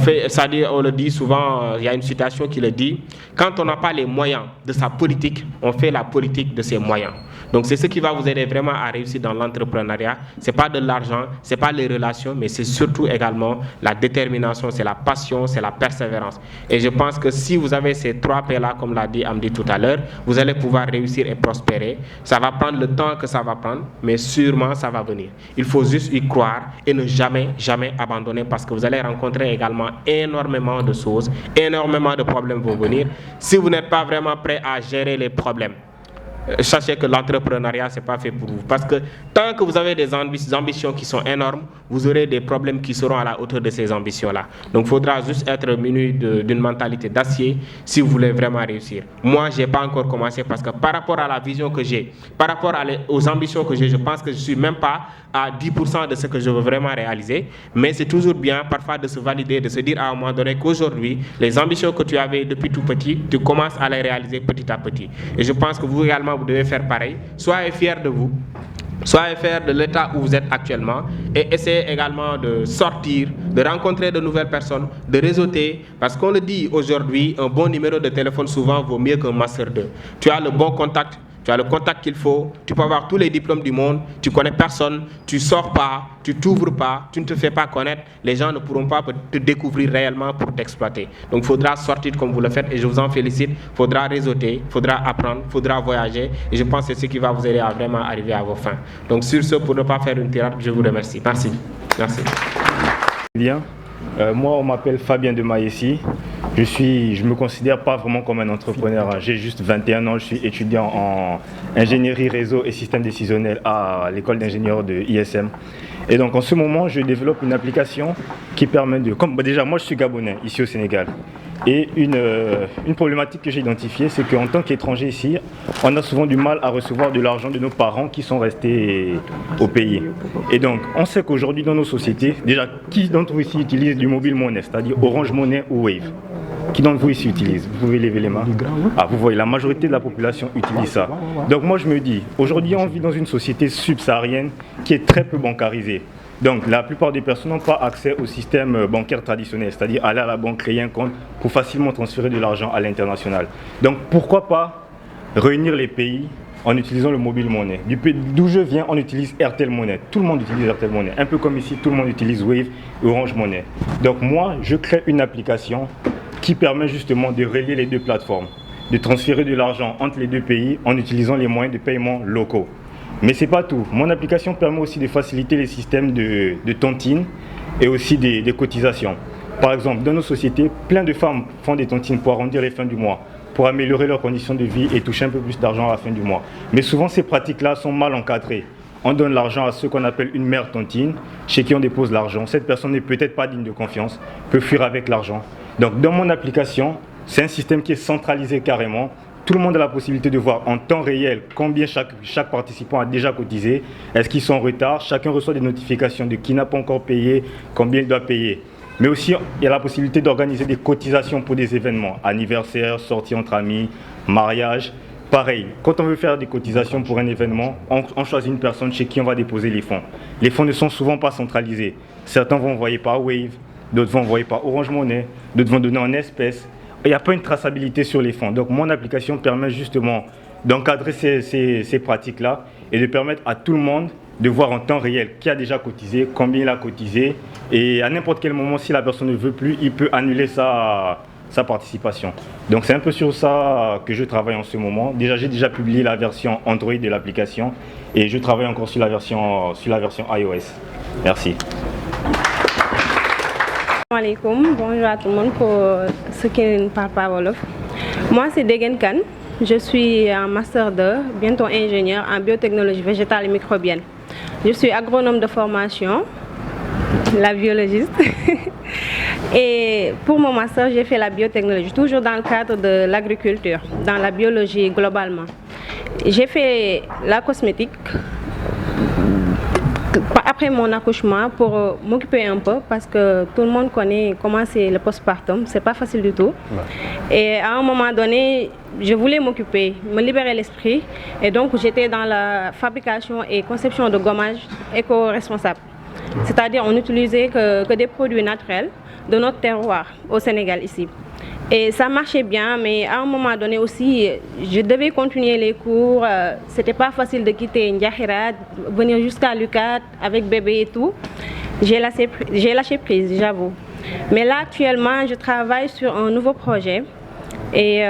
le dit souvent, il y a une citation qui le dit, quand on n'a pas les moyens de sa politique, on fait la politique de ses moyens. Donc c'est ce qui va vous aider vraiment à réussir dans l'entrepreneuriat. Ce n'est pas de l'argent, ce n'est pas les relations, mais c'est surtout également la détermination, c'est la passion, c'est la persévérance. Et je pense que si vous avez ces 3 P-là, comme l'a dit Amdi tout à l'heure, vous allez pouvoir réussir et prospérer. Ça va prendre le temps que ça va prendre, mais sûrement ça va venir. Il faut juste y croire et ne jamais, jamais abandonner parce que vous allez rencontrer également énormément de choses, énormément de problèmes vont venir. Si vous n'êtes pas vraiment prêt à gérer les problèmes, sachez que l'entrepreneuriat, ce n'est pas fait pour vous. Parce que tant que vous avez des ambitions qui sont énormes, vous aurez des problèmes qui seront à la hauteur de ces ambitions-là. Donc, il faudra juste être muni d'une mentalité d'acier si vous voulez vraiment réussir. Moi, je n'ai pas encore commencé parce que par rapport à la vision que j'ai, par rapport aux ambitions que j'ai, je pense que je ne suis même pas à 10% de ce que je veux vraiment réaliser. Mais c'est toujours bien parfois de se valider, de se dire à un moment donné qu'aujourd'hui, les ambitions que tu avais depuis tout petit, tu commences à les réaliser petit à petit. Et je pense que vous également, vous devez faire pareil. Soyez fiers de vous, soyez fiers de l'état où vous êtes actuellement et essayez également de sortir, de rencontrer de nouvelles personnes, de réseauter. Parce qu'on le dit aujourd'hui, un bon numéro de téléphone souvent vaut mieux qu'un master 2. Tu as le bon contact. Tu as le contact qu'il faut, tu peux avoir tous les diplômes du monde, tu connais personne, tu sors pas, tu t'ouvres pas, tu ne te fais pas connaître, les gens ne pourront pas te découvrir réellement pour t'exploiter. Donc il faudra sortir comme vous le faites et je vous en félicite, il faudra réseauter, il faudra apprendre, il faudra voyager et je pense que c'est ce qui va vous aider à vraiment arriver à vos fins. Donc sur ce, pour ne pas faire une tirade, je vous remercie. Merci. Merci. Bien. Moi, on m'appelle Fabien de Maïssi. Je me considère pas vraiment comme un entrepreneur. J'ai juste 21 ans. Je suis étudiant en ingénierie réseau et système décisionnel à l'école d'ingénieurs de ISM. Et donc, en ce moment, je développe une application qui permet de... Déjà, moi, je suis gabonais, ici au Sénégal. Et une problématique que j'ai identifiée, c'est qu'en tant qu'étranger ici, on a souvent du mal à recevoir de l'argent de nos parents qui sont restés au pays. Et donc, on sait qu'aujourd'hui, dans nos sociétés, déjà, qui d'entre vous ici utilise du mobile money, c'est-à-dire Orange Money ou Wave? Qui d'entre vous ici utilise? Vous pouvez lever les mains. Ah, vous voyez, la majorité de la population utilise ça. Donc moi, je me dis, aujourd'hui, on vit dans une société subsaharienne qui est très peu bancarisée. Donc la plupart des personnes n'ont pas accès au système bancaire traditionnel, c'est-à-dire aller à la banque, créer un compte pour facilement transférer de l'argent à l'international. Donc pourquoi pas réunir les pays en utilisant le mobile money. D'où je viens, on utilise Airtel Money. Tout le monde utilise Airtel Money. Un peu comme ici, tout le monde utilise Wave et Orange Money. Donc moi, je crée une application qui permet justement de relier les deux plateformes, de transférer de l'argent entre les deux pays en utilisant les moyens de paiement locaux. Mais ce n'est pas tout. Mon application permet aussi de faciliter les systèmes de tontines et aussi des cotisations. Par exemple, dans nos sociétés, plein de femmes font des tontines pour arrondir les fins du mois, pour améliorer leurs conditions de vie et toucher un peu plus d'argent à la fin du mois. Mais souvent, ces pratiques-là sont mal encadrées. On donne l'argent à ceux qu'on appelle une mère tontine, chez qui on dépose l'argent. Cette personne n'est peut-être pas digne de confiance, peut fuir avec l'argent. Donc, dans mon application, c'est un système qui est centralisé carrément. Tout le monde a la possibilité de voir en temps réel combien chaque participant a déjà cotisé, est-ce qu'ils sont en retard, chacun reçoit des notifications de qui n'a pas encore payé, combien il doit payer. Mais aussi, il y a la possibilité d'organiser des cotisations pour des événements, anniversaire, sortie entre amis, mariage. Pareil, quand on veut faire des cotisations pour un événement, on choisit une personne chez qui on va déposer les fonds. Les fonds ne sont souvent pas centralisés. Certains vont envoyer par Wave, d'autres vont envoyer par Orange Money, d'autres vont donner en espèces. Il n'y a pas une traçabilité sur les fonds. Donc mon application permet justement d'encadrer ces pratiques-là et de permettre à tout le monde de voir en temps réel qui a déjà cotisé, combien il a cotisé. Et à n'importe quel moment, si la personne ne veut plus, il peut annuler sa sa participation. Donc c'est un peu sur ça que je travaille en ce moment. J'ai déjà publié la version Android de l'application et je travaille encore sur la version iOS. Merci. Assalamualaikum, bonjour à tout le monde pour ceux qui ne parlent pas wolof. Moi c'est Degen Kane, je suis en master 2, bientôt ingénieur en biotechnologie végétale et microbienne. Je suis agronome de formation, la biologiste. Et pour mon master, j'ai fait la biotechnologie, toujours dans le cadre de l'agriculture, dans la biologie globalement. J'ai fait la cosmétique après mon accouchement pour m'occuper un peu parce que tout le monde connaît comment c'est le postpartum, c'est pas facile du tout. Ouais. Et à un moment donné, je voulais m'occuper, me libérer l'esprit et donc j'étais dans la fabrication et conception de gommage éco-responsable. C'est-à-dire on n'utilisait que des produits naturels de notre terroir au Sénégal ici. Et ça marchait bien, mais à un moment donné aussi, je devais continuer les cours. C'était pas facile de quitter Ndiakhira, venir jusqu'à l'UCAD avec bébé et tout. J'ai lâché prise, j'avoue. Mais là, actuellement, je travaille sur un nouveau projet. Et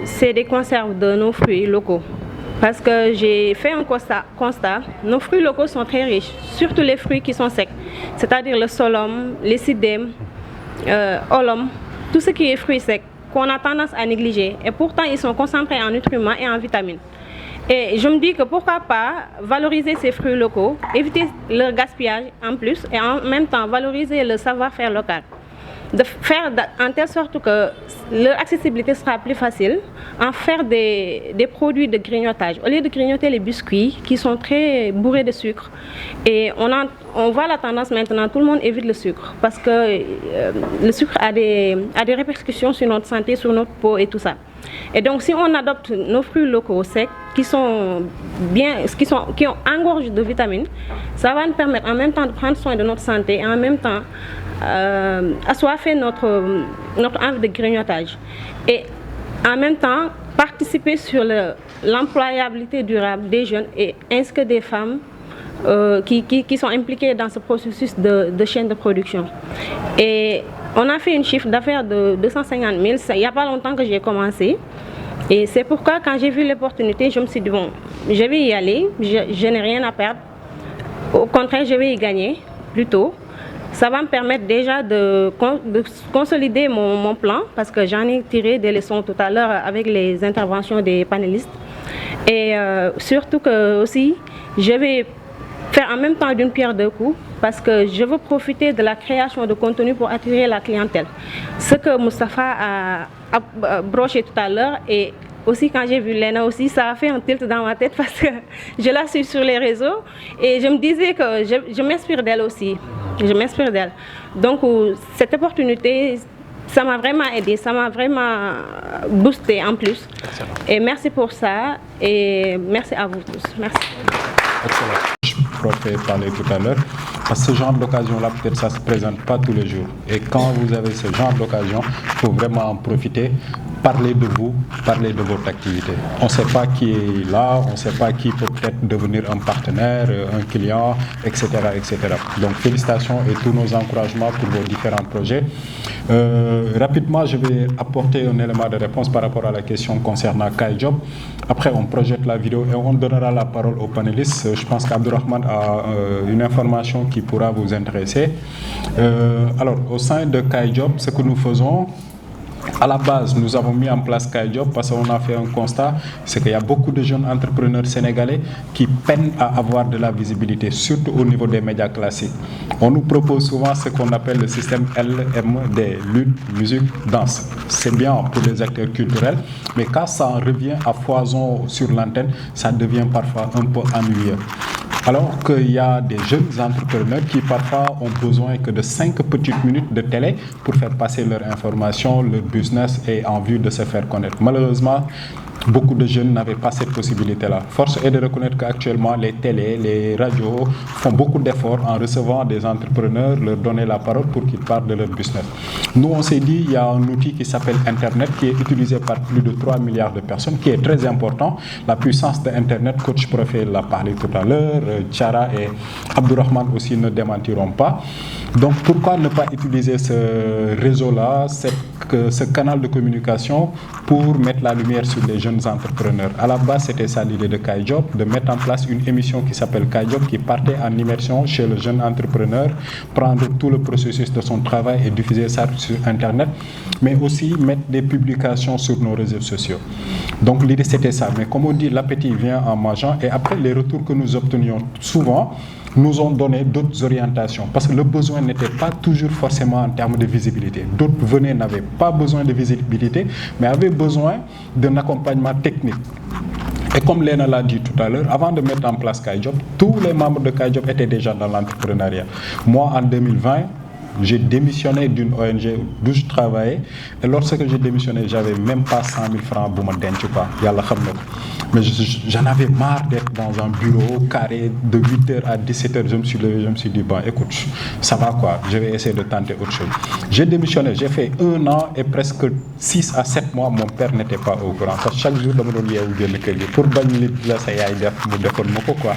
c'est des conserves de nos fruits locaux. Parce que j'ai fait un constat, nos fruits locaux sont très riches, surtout les fruits qui sont secs. C'est-à-dire le solum, les sidem, olum. Tout ce qui est fruits secs, qu'on a tendance à négliger. Et pourtant, ils sont concentrés en nutriments et en vitamines. Et je me dis que pourquoi pas valoriser ces fruits locaux, éviter leur gaspillage en plus, et en même temps valoriser le savoir-faire local. De faire en telle sorte que leur accessibilité sera plus facile, en faire des produits de grignotage. Au lieu de grignoter les biscuits qui sont très bourrés de sucre, et on voit la tendance maintenant, tout le monde évite le sucre parce que le sucre a des répercussions sur notre santé, sur notre peau et tout ça. Et donc si on adopte nos fruits locaux secs qui engorgent de vitamines, ça va nous permettre en même temps de prendre soin de notre santé et en même temps assoiffer notre envie de grignotage. Et en même temps participer sur l'employabilité durable des jeunes et ainsi que des femmes qui sont impliquées dans ce processus de chaîne de production. Et on a fait un chiffre d'affaires de 250 000, il n'y a pas longtemps que j'ai commencé. Et c'est pourquoi quand j'ai vu l'opportunité, je me suis dit bon, je vais y aller, je n'ai rien à perdre. Au contraire, je vais y gagner plutôt. Ça va me permettre déjà de consolider mon plan parce que j'en ai tiré des leçons tout à l'heure avec les interventions des panélistes. Et surtout que aussi, je vais faire en même temps d'une pierre deux coups parce que je veux profiter de la création de contenu pour attirer la clientèle. Ce que Moustapha a broché tout à l'heure et aussi quand j'ai vu Lena aussi, ça a fait un tilt dans ma tête parce que je la suis sur les réseaux et je me disais que je m'inspire d'elle aussi. Je m'inspire d'elle. Donc cette opportunité, ça m'a vraiment aidé, ça m'a vraiment boosté en plus. Excellent. Et merci pour ça et merci à vous tous. Merci. Excellent. Je pourrais parler tout à l'heure parce que ce genre d'occasion-là, peut-être ça ne se présente pas tous les jours. Et quand vous avez ce genre d'occasion, il faut vraiment en profiter. Parler de vous, parler de votre activité. On ne sait pas qui est là, on ne sait pas qui peut peut-être devenir un partenaire, un client, etc., etc. Donc félicitations et tous nos encouragements pour vos différents projets. Rapidement, je vais apporter un élément de réponse par rapport à la question concernant KaiJob. Après, on projette la vidéo et on donnera la parole aux panélistes. Je pense qu'Abdourahmane a une information qui pourra vous intéresser. Alors, au sein de KaiJob, ce que nous faisons, à la base, nous avons mis en place KaiJob parce qu'on a fait un constat, c'est qu'il y a beaucoup de jeunes entrepreneurs sénégalais qui peinent à avoir de la visibilité, surtout au niveau des médias classiques. On nous propose souvent ce qu'on appelle le système LMD, lutte, musique, danse. C'est bien pour les acteurs culturels, mais quand ça en revient à foison sur l'antenne, ça devient parfois un peu ennuyeux. Alors qu'il y a des jeunes entrepreneurs qui parfois ont besoin que de 5 petites minutes de télé pour faire passer leur information, leur business et en vue de se faire connaître. Malheureusement, beaucoup de jeunes n'avaient pas cette possibilité-là. Force est de reconnaître qu'actuellement, les télés, les radios font beaucoup d'efforts en recevant des entrepreneurs, leur donner la parole pour qu'ils parlent de leur business. Nous, on s'est dit, il y a un outil qui s'appelle Internet, qui est utilisé par plus de 3 milliards de personnes, qui est très important. La puissance de Internet, Coach Profil l'a parlé tout à l'heure, Chara et Abdourahmane aussi ne démentiront pas. Donc, pourquoi ne pas utiliser ce réseau-là, ce canal de communication pour mettre la lumière sur les jeunes entrepreneurs? À la base, c'était ça l'idée de Kai Job, de mettre en place une émission qui s'appelle Kai Job, qui partait en immersion chez le jeune entrepreneur, prendre tout le processus de son travail et diffuser ça sur Internet, mais aussi mettre des publications sur nos réseaux sociaux. Donc l'idée c'était ça, mais comme on dit, l'appétit vient en mangeant, et après les retours que nous obtenions souvent, nous ont donné d'autres orientations, parce que le besoin n'était pas toujours forcément en termes de visibilité. D'autres venaient, n'avaient pas besoin de visibilité, mais avaient besoin d'un accompagnement technique. Et comme Léna l'a dit tout à l'heure, avant de mettre en place Kai Job, tous les membres de Kai Job étaient déjà dans l'entrepreneuriat. Moi, en 2020, j'ai démissionné d'une ONG où je travaillais, et lorsque j'ai démissionné, j'avais même pas 100 000 francs pour me denc quoi. Yalla xam na ko. Mais j'en avais marre d'être dans un bureau carré de 8h à 17h. Je me suis levé, je me suis dit, bon, écoute, ça va quoi, je vais essayer de tenter autre chose. J'ai démissionné, j'ai fait 1 an et presque 6 à 7 mois, mon père n'était pas au courant. Parce que chaque jour, je me donnais pour bagner la sayaï def, me défendre quoi.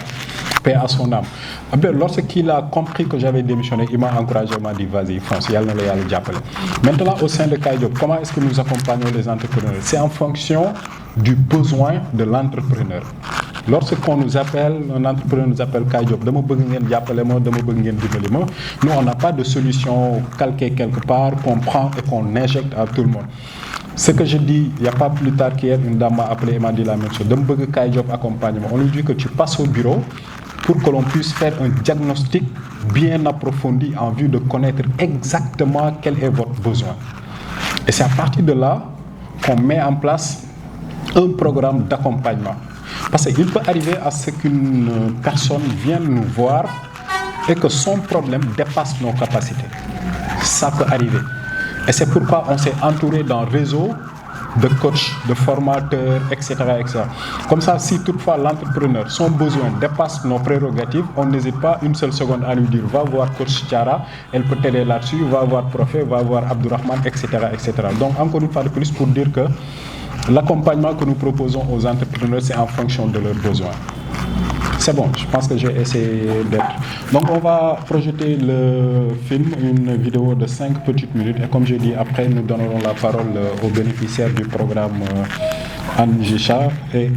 Paix à son âme. Après, lorsqu'il a compris que j'avais démissionné, il m'a encouragé, il m'a dit, vas-y, fonce, yalla na la yalla jappalé. Maintenant, au sein de Kai Job, comment est-ce que nous accompagnons les entrepreneurs? C'est en fonction du besoin de l'entrepreneur. Lorsqu'on nous appelle, un entrepreneur nous appelle Kai Job, nous on n'a pas de solution calquée quelque part qu'on prend et qu'on injecte à tout le monde. Ce que je dis, il n'y a pas plus tard qu'hier, une dame m'a appelé et m'a dit la même chose. Kai Job accompagnement. On lui dit que tu passes au bureau pour que l'on puisse faire un diagnostic bien approfondi en vue de connaître exactement quel est votre besoin. Et c'est à partir de là qu'on met en place un programme d'accompagnement. Parce qu'il peut arriver à ce qu'une personne vienne nous voir et que son problème dépasse nos capacités. Ça peut arriver. Et c'est pourquoi on s'est entouré d'un réseau de coachs, de formateurs, etc., etc. Comme ça, si toutefois l'entrepreneur, son besoin dépasse nos prérogatives, on n'hésite pas une seule seconde à lui dire va voir coach Chara, elle peut t'aider là-dessus, va voir Prophet, va voir Abdourahmane, etc., etc. Donc encore une fois de plus pour dire que l'accompagnement que nous proposons aux entrepreneurs, c'est en fonction de leurs besoins. C'est bon, je pense que j'ai essayé d'être. Donc on va projeter le film, une vidéo de 5 petites minutes. Et comme je dis, après nous donnerons la parole aux bénéficiaires du programme Anne Gichard. Et...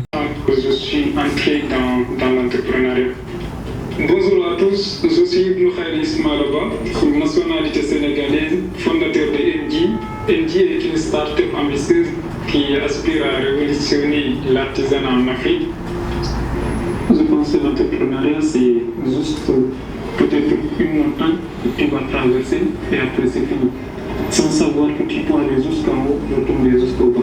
Je suis entré dans l'entrepreneuriat. Bonjour à tous, je suis Ibn Khalis Maraba, nationalité sénégalaise, fondateur de NG. NG est une start-up ambitieuse qui aspire à révolutionner l'artisanat en Afrique. Je pense que l'entrepreneuriat, c'est juste peut-être une montagne que tu vas traverser et après c'est fini. Sans savoir que tu peux aller jusqu'en haut, retomber jusqu'au bas.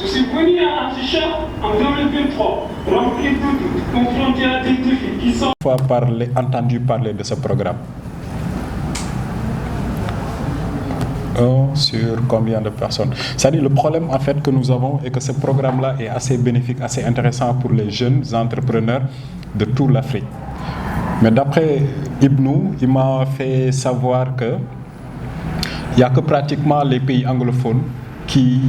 Je suis venu à Antichat en 2023, rempli de doutes, confronté à des défis qui sont... entendu parler de ce programme. Sur combien de personnes? C'est-à-dire le problème en fait que nous avons est que ce programme-là est assez bénéfique, assez intéressant pour les jeunes entrepreneurs de toute l'Afrique. Mais d'après Ibnou, il m'a fait savoir que il n'y a que pratiquement les pays anglophones qui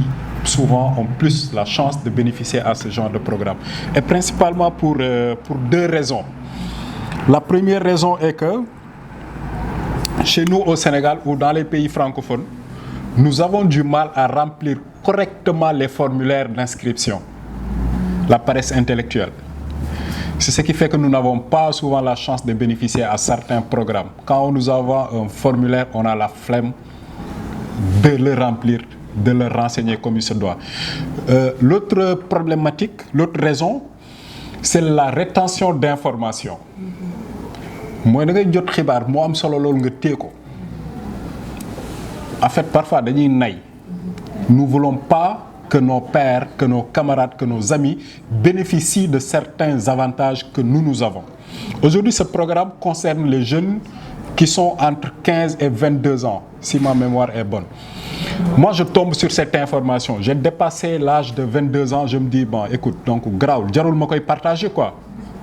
souvent ont plus la chance de bénéficier à ce genre de programme. Et principalement pour 2 raisons. La première raison est que chez nous au Sénégal ou dans les pays francophones, nous avons du mal à remplir correctement les formulaires d'inscription, la paresse intellectuelle. C'est ce qui fait que nous n'avons pas souvent la chance de bénéficier à certains programmes. Quand nous avons un formulaire, on a la flemme de le remplir, de le renseigner comme il se doit. L'autre problématique, l'autre raison, c'est la rétention d'informations. Moi, da ngay jot xibaar moo am solo loolu nga téye ko. En fait, parfois dañuy nay. Nous ne voulons pas que nos pères, que nos camarades, que nos amis bénéficient de certains avantages que nous avons. Aujourd'hui, ce programme concerne les jeunes qui sont entre 15 et 22 ans, si ma mémoire est bonne. Moi, je tombe sur cette information. J'ai dépassé l'âge de 22 ans. Je me dis, bon, écoute, donc, grave, jarul ma koy partager quoi.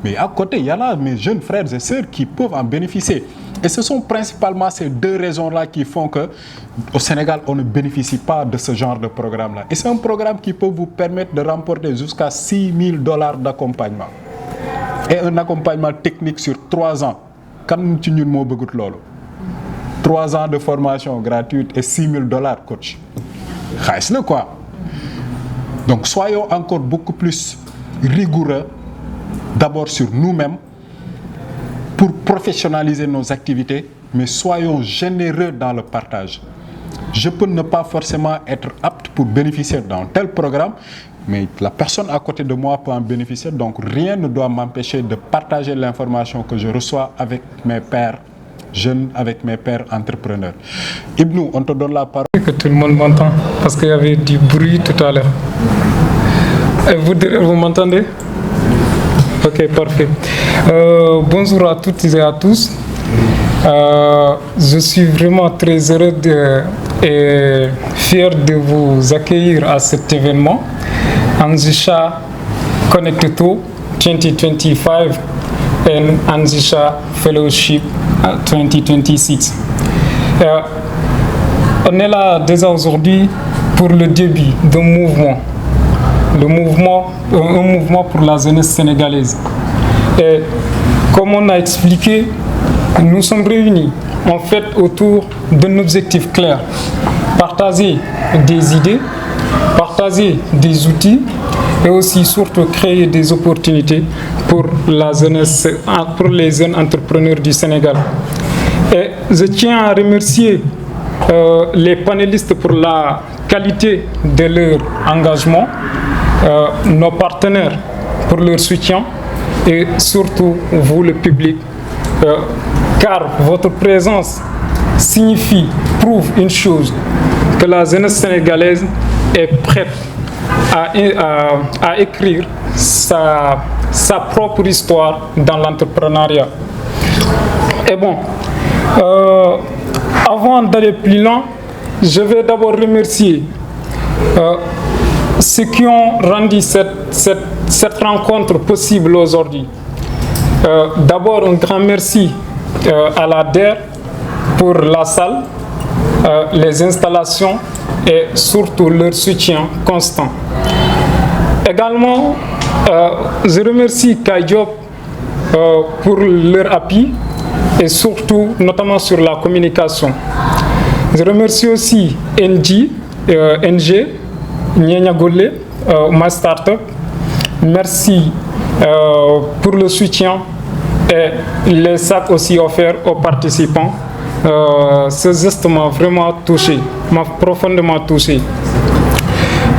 Mais à côté, il y a là mes jeunes frères et sœurs qui peuvent en bénéficier. Et ce sont principalement ces deux raisons-là qui font qu'au Sénégal, on ne bénéficie pas de ce genre de programme-là. Et c'est un programme qui peut vous permettre de remporter jusqu'à $6 000 d'accompagnement. Et un accompagnement technique sur 3 ans. Comme tu nous dis, 3 ans de formation gratuite et $6 000, coach. C'est quoi? Donc soyons encore beaucoup plus rigoureux, d'abord sur nous-mêmes, pour professionnaliser nos activités, mais soyons généreux dans le partage. Je peux ne pas forcément être apte pour bénéficier d'un tel programme, mais la personne à côté de moi peut en bénéficier, donc rien ne doit m'empêcher de partager l'information que je reçois avec mes pairs jeunes, avec mes pairs entrepreneurs. Ibnou, on te donne la parole. Que tout le monde m'entend, parce qu'il y avait du bruit tout à l'heure. Et vous m'entendez? Ok, parfait. Bonjour à toutes et à tous. Je suis vraiment très heureux et fier de vous accueillir à cet événement, Anzisha Connect to 2025 and Anzisha Fellowship 2026. On est là déjà aujourd'hui pour le début d'un mouvement. Un mouvement pour la jeunesse sénégalaise. Et comme on a expliqué, nous sommes réunis en fait autour d'un objectif clair: partager des idées, partager des outils et aussi surtout créer des opportunités pour la jeunesse, pour les jeunes entrepreneurs du Sénégal. Et je tiens à remercier les panélistes pour la qualité de leur engagement, nos partenaires pour leur soutien et surtout vous le public, car votre présence prouve une chose, que la jeunesse sénégalaise est prête à écrire sa propre histoire dans l'entrepreneuriat. Et bon, avant d'aller plus loin, je vais d'abord remercier ceux qui ont rendu cette rencontre possible aujourd'hui. D'abord, un grand merci à la DER pour la salle, les installations et surtout leur soutien constant. Également, je remercie Kai Diop pour leur appui et surtout notamment sur la communication. Je remercie aussi NG, Nyenya Gole, ma startup. Merci pour le soutien et les sacs aussi offerts aux participants. Ce geste m'a vraiment touché, m'a profondément touché.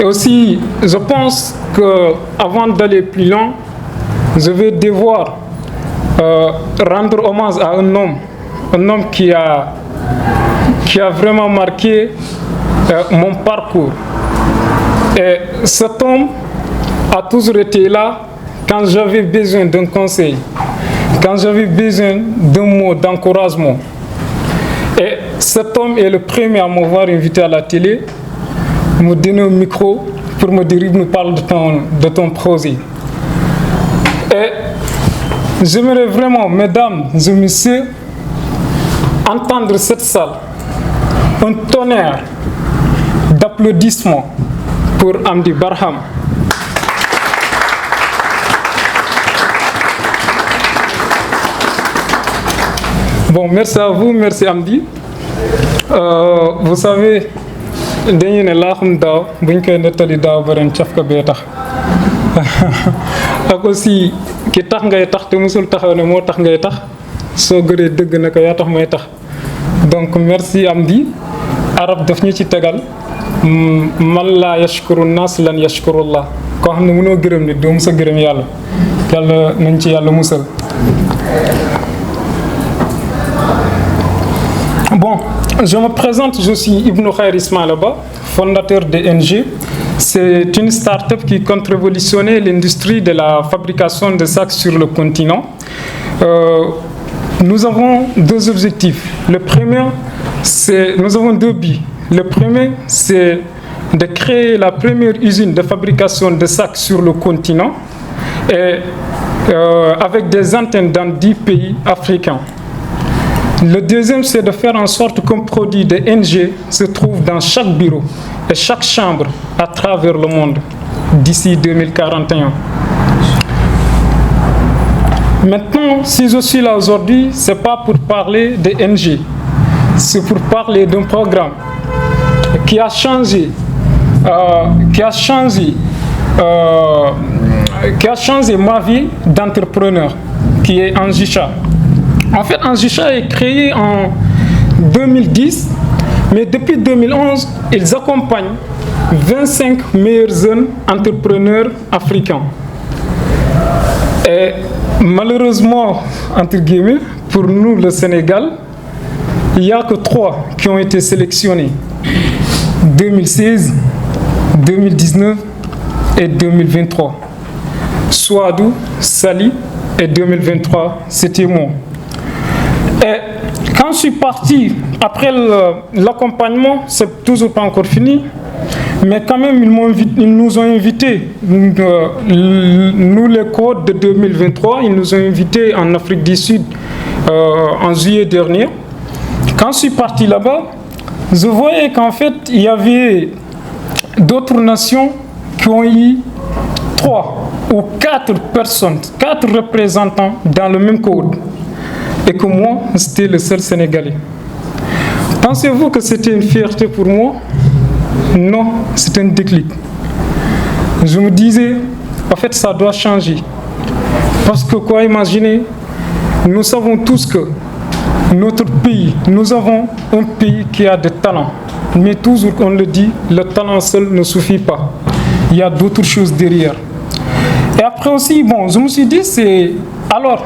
Et aussi, je pense qu'avant d'aller plus loin, je vais devoir rendre hommage à un homme qui a vraiment marqué mon parcours. Et cet homme a toujours été là quand j'avais besoin d'un conseil, quand j'avais besoin d'un mot d'encouragement. Et cet homme est le premier à m'avoir invité à la télé, me donner un micro pour me dire: nous parle de ton projet. Et j'aimerais vraiment, mesdames et messieurs, entendre cette salle, un tonnerre d'applaudissements pour Amdi Barham. Bon, merci à vous, merci Amdi. Vous savez, dañu ne laaxum daaw buñ koy nettali daaw baren cafka bee tax ak aussi ki tax ngay tax te musul taxaw ne moo tax ngay tax soo gëree dëgg na ko yaa tax may tax. Donc merci Amdi. Arab daf ñu ci tegal man laa yashkuru nas lan yashkurullah, koo xam ne mënoo gërëm nit doo musa gërëm yàlla. Yàlla nañ ci yàlla musal. Bon, je me présente, je suis Ibnou Khair Ismaïla Ba, fondateur de NG. C'est une start-up qui compte révolutionner l'industrie de la fabrication de sacs sur le continent. nous avons deux objectifs. Le premier, nous avons deux buts. Le premier, c'est de créer la première usine de fabrication de sacs sur le continent et avec des antennes dans 10 pays africains. Le deuxième, c'est de faire en sorte qu'un produit de NG se trouve dans chaque bureau et chaque chambre à travers le monde d'ici 2041. Maintenant, si je suis là aujourd'hui, ce n'est pas pour parler de NG, c'est pour parler d'un programme qui a changé ma vie d'entrepreneur, qui est Anjisha. En fait, Anjisha est créé en 2010, mais depuis 2011, ils accompagnent 25 meilleurs jeunes entrepreneurs africains. Et malheureusement, entre guillemets, pour nous, le Sénégal, il n'y a que 3 qui ont été sélectionnés. 2016, 2019 et 2023. Souadou, Sali et 2023, c'était moi. Et quand je suis parti, après l'accompagnement, c'est toujours pas encore fini, mais quand même ils nous ont invités, nous les codes de 2023, ils nous ont invités en Afrique du Sud en juillet dernier. Quand je suis parti là-bas, je voyais qu'en fait, il y avait d'autres nations qui ont eu 3 ou 4 personnes, 4 représentants dans le même code. Et que moi, c'était le seul Sénégalais. Pensez-vous que c'était une fierté pour moi? Non, c'était un déclic. Je me disais, en fait, ça doit changer. Parce que quoi, imaginez, nous savons tous que notre pays, nous avons un pays qui a des talents. Mais toujours, on le dit, le talent seul ne suffit pas. Il y a d'autres choses derrière. Et après aussi, bon, je me suis dit, c'est alors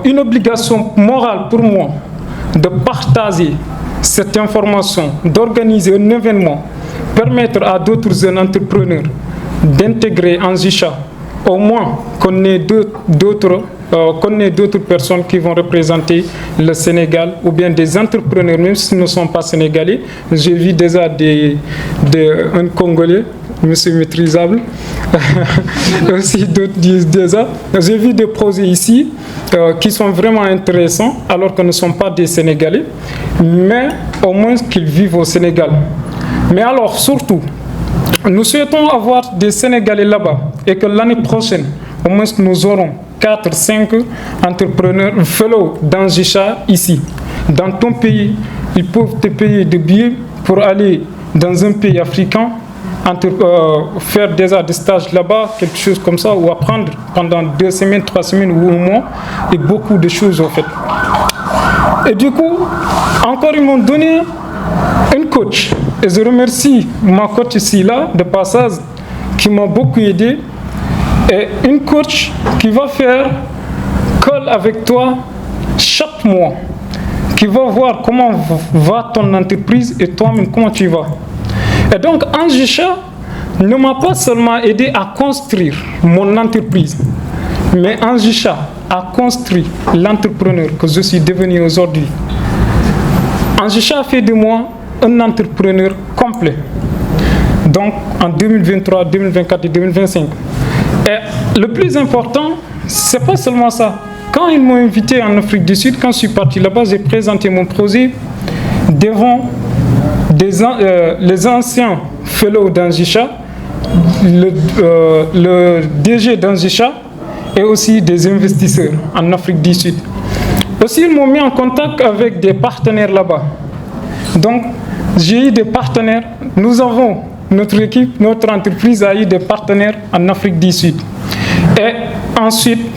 une obligation morale pour moi de partager cette information, d'organiser un événement, permettre à d'autres jeunes entrepreneurs d'intégrer Anjisha, au moins qu'on ait d'autres personnes qui vont représenter le Sénégal ou bien des entrepreneurs, même s'ils ne sont pas sénégalais. J'ai vu déjà un Congolais, monsieur maîtrisable, aussi d'autres disent déjà. J'ai vu des projets ici qui sont vraiment intéressants alors que ne sont pas des Sénégalais, mais au moins qu'ils vivent au Sénégal. Mais alors surtout, nous souhaitons avoir des Sénégalais là-bas et que l'année prochaine, au moins nous aurons 4-5 entrepreneurs fellows d'Anjisha ici. Dans ton pays, ils peuvent te payer des billets pour aller dans un pays africain, faire déjà des stages là-bas, quelque chose comme ça, ou apprendre pendant 2 semaines, 3 semaines ou un mois, et beaucoup de choses en fait. Et du coup, encore ils m'ont donné un coach. Et je remercie ma coach ici, là, de passage, qui m'a beaucoup aidé. Et une coach qui va faire call avec toi chaque mois, qui va voir comment va ton entreprise et toi-même comment tu vas. Et donc Anjisha ne m'a pas seulement aidé à construire mon entreprise, mais Anjisha a construit l'entrepreneur que je suis devenu aujourd'hui. Anjisha a fait de moi un entrepreneur complet. Donc en 2023, 2024 et 2025. Et le plus important, c'est pas seulement ça. Quand ils m'ont invité en Afrique du Sud, quand je suis parti là-bas, j'ai présenté mon projet devant les anciens fellows d'Anjisha, le DG d'Anjisha et aussi des investisseurs en Afrique du Sud. Aussi, ils m'ont mis en contact avec des partenaires là-bas. Donc, j'ai eu des partenaires. Nous avons, notre équipe, notre entreprise a eu des partenaires en Afrique du Sud. Et ensuite,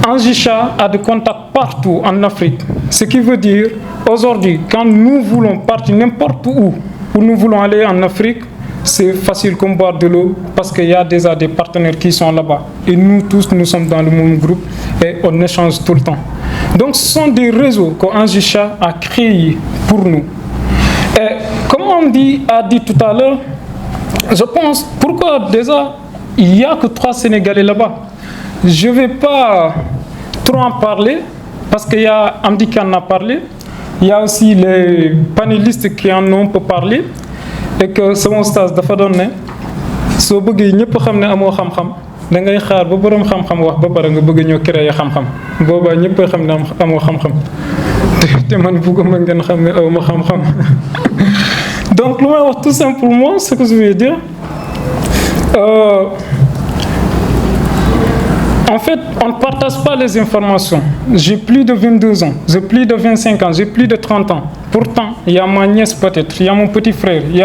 Anjisha a des contacts partout en Afrique. Ce qui veut dire, aujourd'hui, quand nous voulons partir n'importe où nous voulons aller en Afrique, c'est facile comme boire de l'eau parce qu'il y a déjà des partenaires qui sont là-bas. Et nous tous, nous sommes dans le même groupe et on échange tout le temps. Donc ce sont des réseaux qu'Anjisha a créés pour nous. Et comme on a dit tout à l'heure, je pense, pourquoi déjà il n'y a que 3 Sénégalais là-bas? Je ne vais pas trop en parler parce qu'il y a Amdi qui en a parlé, il y a aussi les panélistes qui en ont peu parlé et que sama stage dafa doon ne soo bëggee ñëpp xam ne amoo xam-xam da ngay xaar ba borom xam-xam wax ba pare nga bëgg ñoo créer xam-xam boobaa ñëpp xam ne amoo xam-xam te man bëgguma ngeen xam ne aw ma xam-xam donc lu may wax tout simplement ce que je veux dire en fait, on ne partage pas les informations. J'ai plus de 22 ans, j'ai plus de 25 ans, j'ai plus de 30 ans. Pourtant, il y a ma nièce peut-être, il y a mon petit frère, il y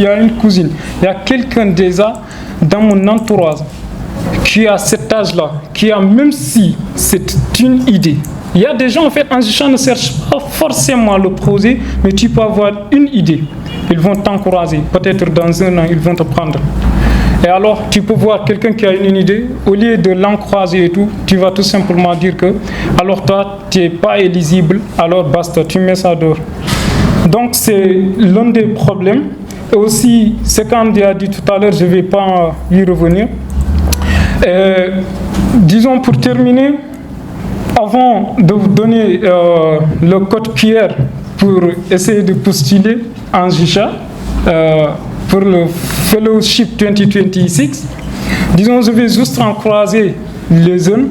a une cousine, il y a quelqu'un déjà dans mon entourage qui a cet âge-là, qui a, même si c'est une idée. Il y a des gens, en fait, en gestion ne cherchent pas forcément le projet, mais tu peux avoir une idée. Ils vont t'encourager. Peut-être dans un an, ils vont te prendre. Et alors, tu peux voir quelqu'un qui a une idée, au lieu de l'encourager et tout, tu vas tout simplement dire que, alors toi, tu n'es pas éligible, alors basta, tu mets ça dehors. Donc, c'est l'un des problèmes. Et aussi, ce qu'Andy a dit tout à l'heure, je ne vais pas y revenir. Disons, pour terminer, avant de vous donner le code QR pour essayer de postuler en JICHA, pour le Fellowship 2026, disons, je vais juste encourager les jeunes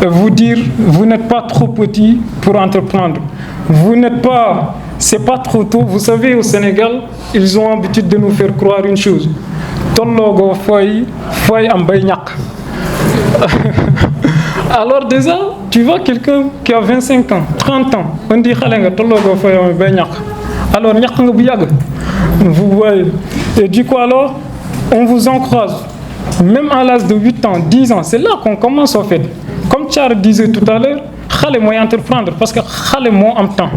et vous dire, vous n'êtes pas trop petit pour entreprendre. Vous n'êtes pas, c'est pas trop tôt. Vous savez, au Sénégal, ils ont l'habitude de nous faire croire une chose. Ton logo, foy en baynak. Alors déjà, tu vois quelqu'un qui a 25 ans, 30 ans, on dit ton logo, foy en baynak. Alors, vous voyez. Et du coup, alors, on vous encourage, même à l'âge de 8 ans, 10 ans, c'est là qu'on commence en fait. Comme Char disait tout à l'heure, il faut entreprendre parce que il faut am temps,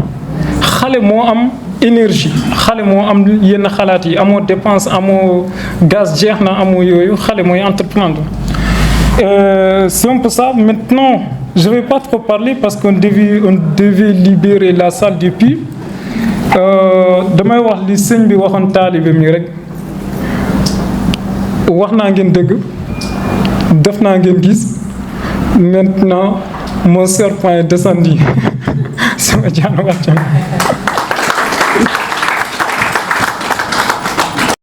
il faut am énergie, il faut am yenn xalaat yi, amo dépense, amo gaz jeex na, amo yoyu, il faut entreprendre. C'est un peu ça. Maintenant, je ne vais pas trop parler parce qu'on devait libérer la salle depuis. damay wax li sëñ bi waxoon taalibe mi rek wax naa ngeen dëgg def naa ngeen gis maintenant mon serpent est descendu sama jaan wàcc